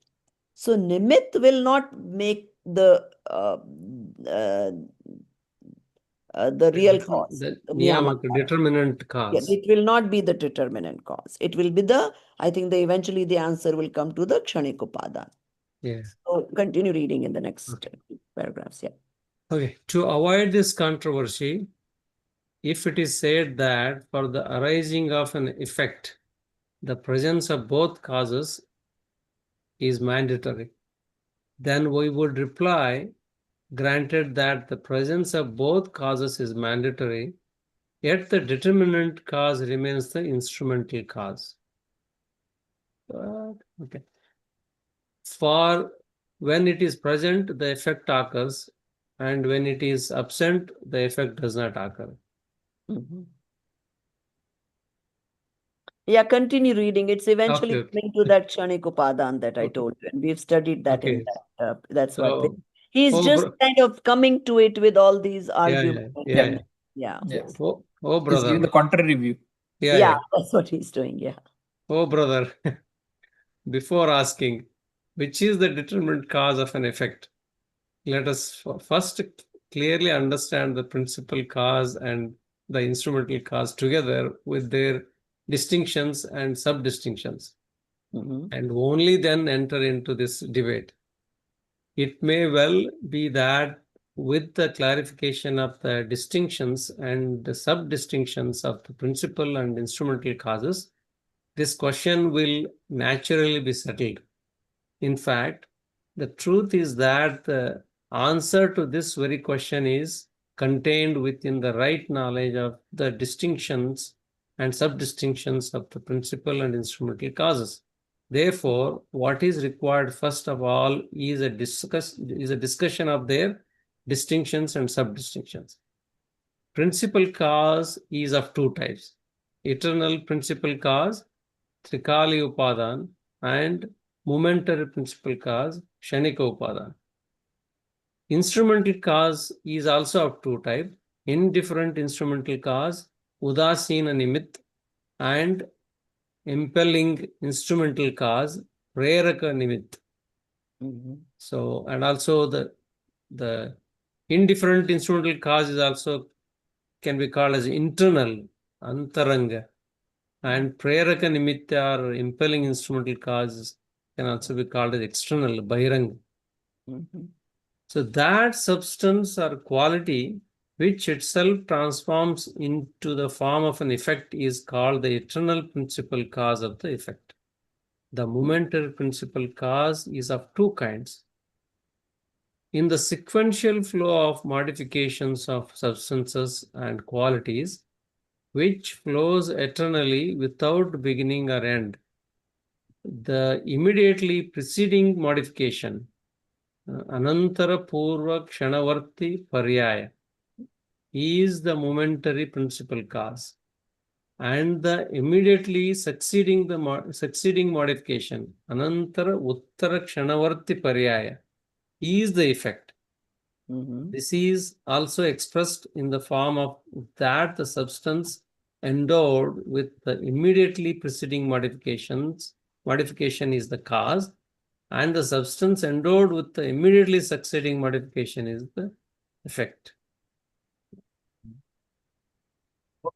So nimit will not make the real cause. The the niyamaka, niyamaka. determinant Yeah, cause. it will not be the determinant cause. It will be I think eventually the answer will come to the kshanik upadan. Yeah. So continue reading in the next paragraphs. Yeah. Okay. To avoid this controversy, if it is said that for the arising of an effect, the presence of both causes is mandatory, then we would reply, granted that the presence of both causes is mandatory, yet the determinant cause remains the instrumental cause. Okay. For when it is present, the effect occurs, and when it is absent, the effect does not occur. Yeah, continue reading. It's eventually Okay. coming to that kshanik upadan that I told you, and we've studied that in that. That's what he's just kind of coming to it with all these arguments. Yeah. Yes. Oh, He's giving the brother. contrary view. Yeah, that's what he's doing. Yeah. Oh, brother. Before asking, which is the determinant cause of an effect, let us first clearly understand the principal cause and the instrumental cause together with their distinctions and sub-distinctions, Mhm. and only then enter into this debate. It may well be that with the clarification of the distinctions and the sub-distinctions of the principal and instrumental causes, this question will naturally be settled. In fact, the truth is that the answer to this very question is contained within the right knowledge of the distinctions and sub-distinctions of the principal and instrumental causes. Therefore, what is required first of all is a discussion of their distinctions and sub-distinctions. Principal cause is of two types: eternal principal cause, Trikali Upadan, and momentary principal cause, Kshanika Upadan. Instrumental cause is also of two types: indifferent instrumental cause, Udasina Nimit, and impelling instrumental cause, Preraka Nimit. Mhm. So, and also the indifferent instrumental cause is also can be called as internal, Antaranga, and Preraka Nimitta or impelling instrumental causes can also be called as external, Bahiranga. Mhm. So that substance or quality which itself transforms into the form of an effect is called the eternal principal cause of the effect. The momentary principal cause is of two kinds. In the sequential flow of modifications of substances and qualities, which flows eternally without beginning or end, the immediately preceding modification, Anantara Purva Ksanavarti Paryaya, is the momentary principal cause, and the immediately succeeding modification, Anantara Uttara Ksanavarti Paryaya, is the effect. Mhm. This is also expressed in the form of that the substance endowed with the immediately preceding modification is the cause, and the substance endowed with the immediately succeeding modification is the effect.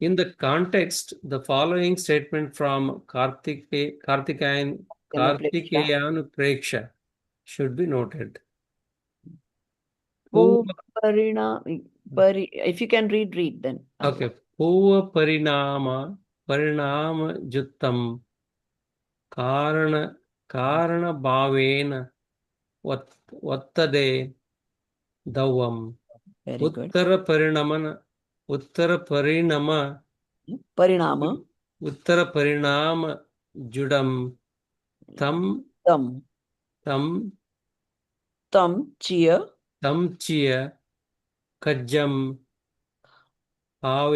In the context, the following statement from Kartikeyan Preksha should be noted. If you can read then. Okay. Puva Parinama Juttam Karana Bhavena Vattade Davam Very good. Uttara Parinama Judam Tam Chiya Kajjam Have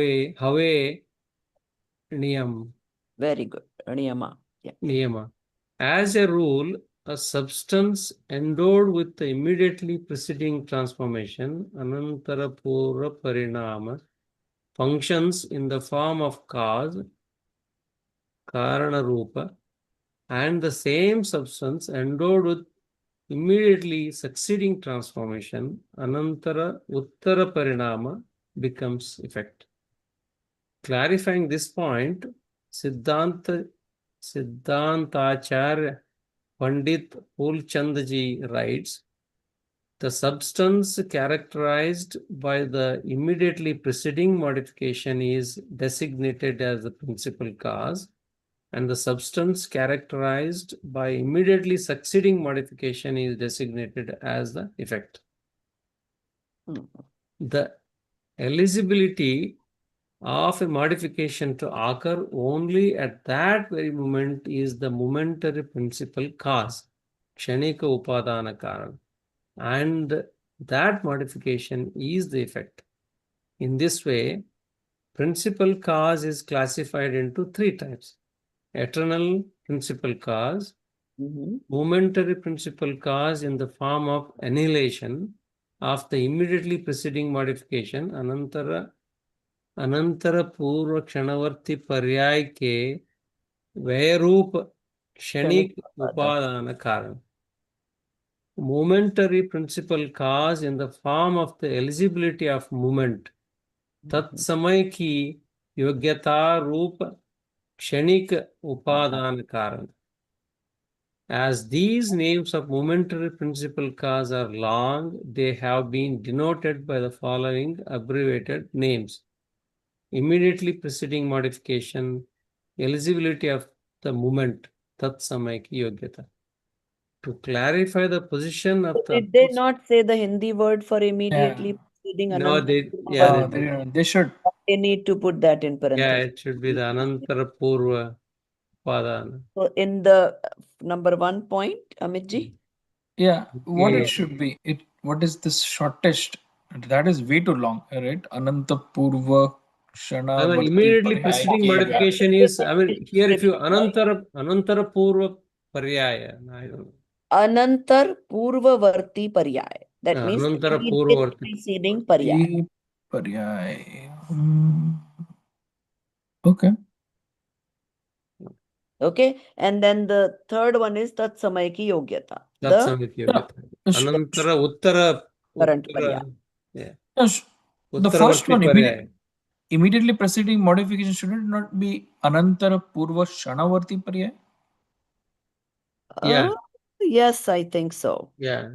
Niyam. Very good. Niyama. Yeah. Niyama. As a rule, a substance endowed with the immediately preceding transformation, Anantara Purva Parinama, functions in the form of cause, Karana Rupa, and the same substance endowed with immediately succeeding transformation, Anantara Uttara Parinama, becomes effect. Clarifying this point, Siddhantacharya Pandit Pulchandji writes, the substance characterized by the immediately preceding modification is designated as the principal cause, and the substance characterized by immediately succeeding modification is designated as the effect. The eligibility of a modification to occur only at that very moment is the momentary principal cause, Kshanika Upadana Karan, and that modification is the effect. In this way, principal cause is classified into three types: eternal principal cause, momentary principal cause in the form of annihilation of the immediately preceding modification, Anantara Purva Ksanavarti Paryay ke Vairup Kshanik Upadana Karan. Momentary principal cause in the form of the eligibility of movement, tat samay ki yogyata रूप Kshanik Upadana Karan. As these names of momentary principal cause are long, they have been denoted by the following abbreviated names. Immediately preceding modification, eligibility of the moment, Tat Samayaki Yogyata. To clarify the position of the... Did they not say the Hindi word for immediately Yeah. preceding No, Ananta? They should. They need to put that in Yeah, parentheses. it should be the Anantara Purva Padana. So in the number 1 point, Amitji, Yeah. What Yeah. it should be? What is this shortest? That is way too long, right? Ananta Purva Shana I mean, Varti immediately Parhyaya preceding Ke modification is, I mean, here if you Anantara Purva Paryaya, I don't know. Anantar Purvavarti Paryay. That means Anantara immediate Purvavarti. preceding Paryay. Varti Paryaya. Okay. Okay. And then the third one is Tat Samay Ki Yogyata. That's The Samiti Yeah. Yogyata. Anantara Uttara, current Paryay. yeah. The first Uttaravarti one, Paryaya. immediately preceding modification, should it not be Anantara Purva Shanavarti Paryaya? Yeah. Yes, I think so. Yeah.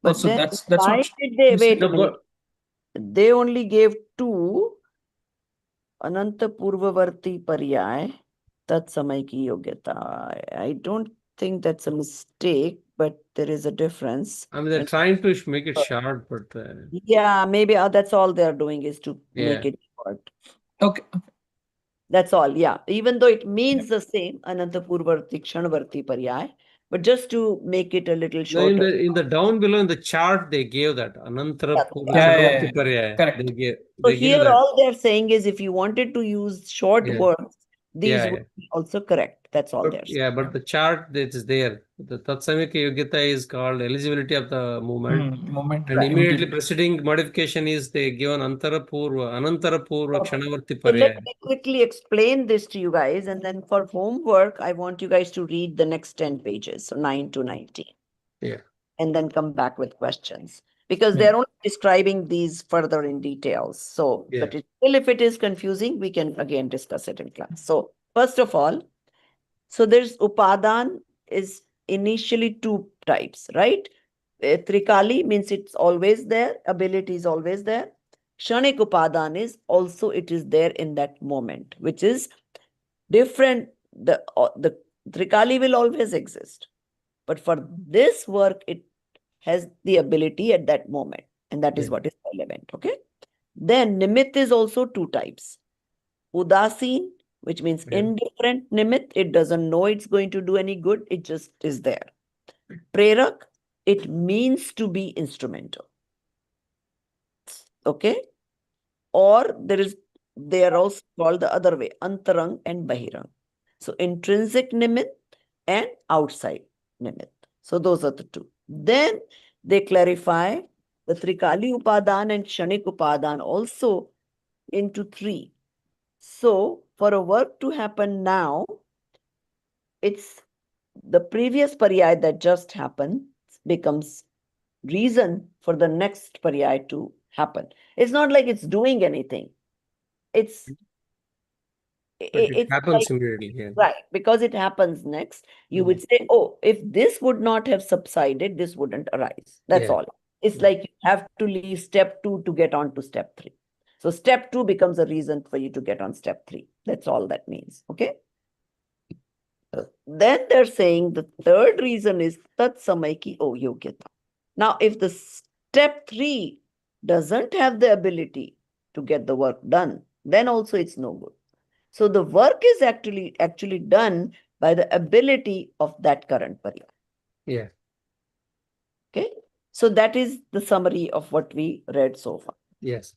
But So then that's why what did they you said. wait a No, minute? but They only gave 2 Ananta Purvavarti Paryay, Tat Samay Ki Yogyata. I don't think that's a mistake, but there is a difference. I mean, they're trying to make it short, but Yeah, maybe that's all they're doing is to make yeah. it short. Okay. That's all, yeah. Even though it means the same, Anantapurvarti Kshanvarti Paryay, but just to make it a little No, shorter. in the down below in the chart they gave that Anantara Yeah, Purva yeah. Shanavarti Paryaya. Correct. So They gave here that. all they're saying is if you wanted to use short Yeah. words, these Yeah, would be also correct. That's all they're saying. Yeah, but the chart that is there, the Tatsamika Yogita is called eligibility of the movement. Moment. And immediately preceding modification is they given Anantara Purva Ksanavarti So let Paryaya. me quickly explain this to you guys. And then for homework, I want you guys to read the next 10 pages, so 9 to 19. Yeah. And then come back with questions because they're only describing these further in details. So, but still, if it is confusing, we can again discuss it in class. So, first of all, so there's Upadan is initially 2 types, right? Trikali means it's always there, ability is always there. Kshanik Upadan is also it is there in that moment, which is different. The Trikali will always exist. But for this work, it has the ability at that moment. And that is what is relevant. Okay. Then Nimit is also 2 types. Udasin, which means indifferent Nimit. It doesn't know it's going to do any good. It just is there. Prerak, it means to be instrumental. Okay. Or they are also called the other way, Antarang and Bahirang. So intrinsic Nimit and outside Nimit. So those are the 2. Then they clarify the Trikali Upadan and Kshanik Upadan also into 3. So for a work to happen now, it's the previous paryay that just happened becomes reason for the next paryay to happen. It's not like it's doing anything. It's It happens like, immediately. Yeah. right, because it happens next, you would say, oh, if this would not have subsided, this wouldn't arise. That's all. It's like you have to leave step 2 to get on to step 3. So step 2 becomes a reason for you to get on step 3. That's all that means. Okay. Then they're saying the third reason is tat samay ki yogyata. Now, if the step 3 doesn't have the ability to get the work done, then also it's no good. So the work is actually done by the ability of that current paryay. Yeah. Okay. So that is the summary of what we read so far. Yes.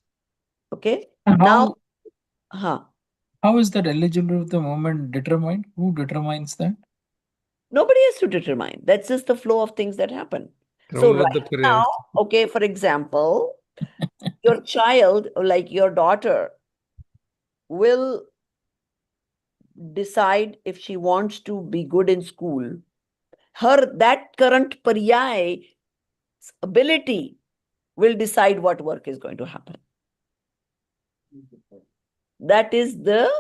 Okay. How is that eligibility of the moment determined? Who determines that? Nobody has to determine. That's just the flow of things that happen. So right now, okay, for example, your child, like your daughter, will decide if she wants to be good in school. That current paryay ability will decide what work is going to happen. That is the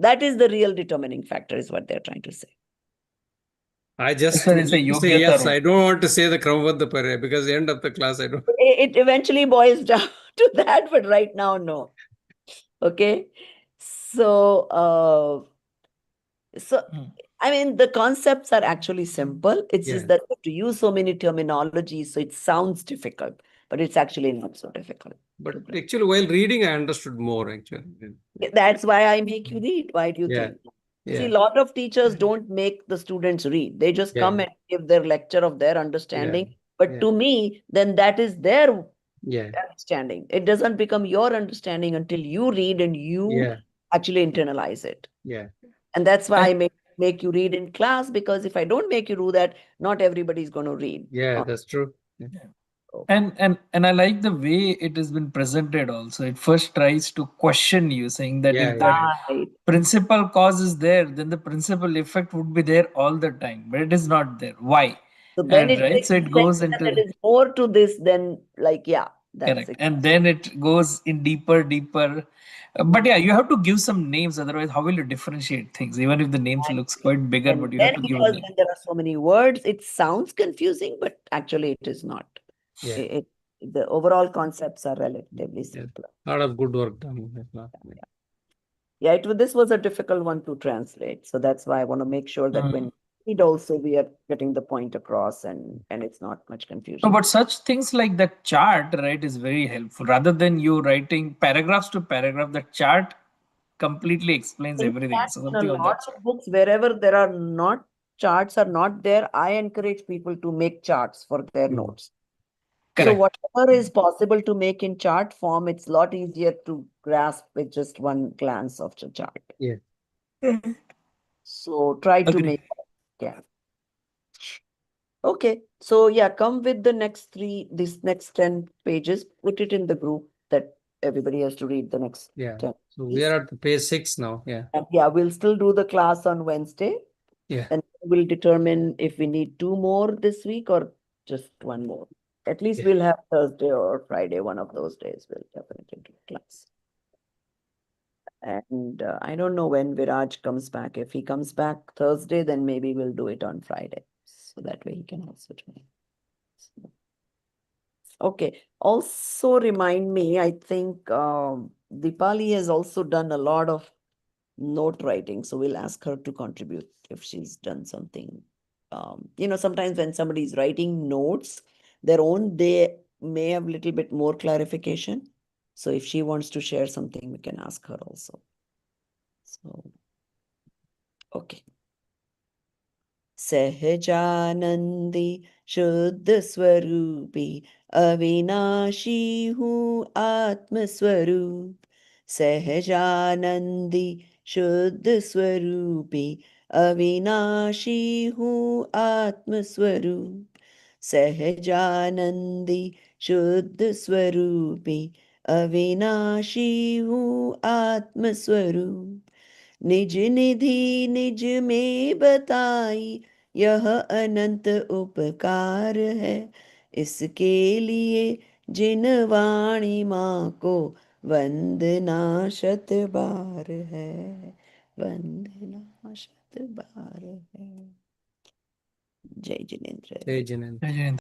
That is the real determining factor, is what they're trying to say. I just Sir, it's a say Yogyata yes. role. I don't want to say the Kramabadha Parya because the end of the class I don't. It eventually boils down to that, but right now, no. Okay. So, I mean, the concepts are actually simple. It's just Yeah. that you have to use so many terminologies, so it sounds difficult, but it's actually not so difficult. But actually, while reading, I understood more actually. That's why I make you read. Why do you Yeah. think? Yeah. See, a lot of teachers don't make the students read. They just come Yeah. and give their lecture of their understanding. Yeah. But Yeah. to me, then that is their Yeah. understanding. It doesn't become your understanding until you read and you Yeah. actually internalize it. Yeah. And that's why I make you read in class, because if I don't make you do that, not everybody's going to read. Yeah, that's true. Yeah. And I like the way it has been presented also. It first tries to question you, saying that Yeah, if that Right. principal cause is there, then the principal effect would be there all the time. But it is not there. Why? So then it Right? makes So it sense goes that into there is more to this than like, yeah, that's correct. it. And then it goes in deeper. But yeah, you have to give some names, otherwise, how will you differentiate things? Even if the names looks quite bigger, And but you have then to give a because name. then there are so many words, it sounds confusing, but actually it is not. Yeah. The overall concepts are relatively Yeah. simpler. A lot of good work done. Yeah, this was a difficult one to translate. So that's why I want to make sure that when we read also, we are getting the point across and it's not much No, confusion. but such things like that chart, right, is very helpful. Rather than you writing paragraphs to paragraph, the chart completely explains In everything. fact, So in a something of lot that sort. of books, wherever there are not charts are not there, I encourage people to make charts for their notes. So Correct. whatever is possible to make in chart form, it's a lot easier to grasp with just one glance of the chart. Yeah. So try to Agree. make that. Yeah. Okay. So yeah, come with the next these next 10 pages, put it in the group that everybody has to read the next Yeah. 10. So we are at page 6 now. Yeah. And yeah, we'll still do the class on Wednesday. Yeah. And we'll determine if we need 2 more this week or just 1 more. At least Yeah. we'll have Thursday or Friday, one of those days. We'll definitely do class. And I don't know when Viraj comes back. If he comes back Thursday, then maybe we'll do it on Friday. So that way he can also join. Okay. Also remind me, I think Dipali has also done a lot of note writing. So we'll ask her to contribute if she's done something. Sometimes when somebody is writing notes, their own, they may have a little bit more clarification. So if she wants to share something, we can ask her also. So, okay. सहजानंदी शुद्ध स्वरूपी अविनाशी हूँ आत्म स्वरूप सहजानंदी शुद्ध स्वरूपी अविनाशी हूँ आत्म स्वरूप सहजानंदी शुद्ध स्वरूपी अविनाशी हूँ आत्म स्वरूप निज निधि निज में बताई यह अनंत उपकार है इसके लिए जिन वाणी माँ को वंदना शत बार है वंदना शत बार है जय जिनेन्द्र Jai Jineन्द्र. Jai Jineन्द्र.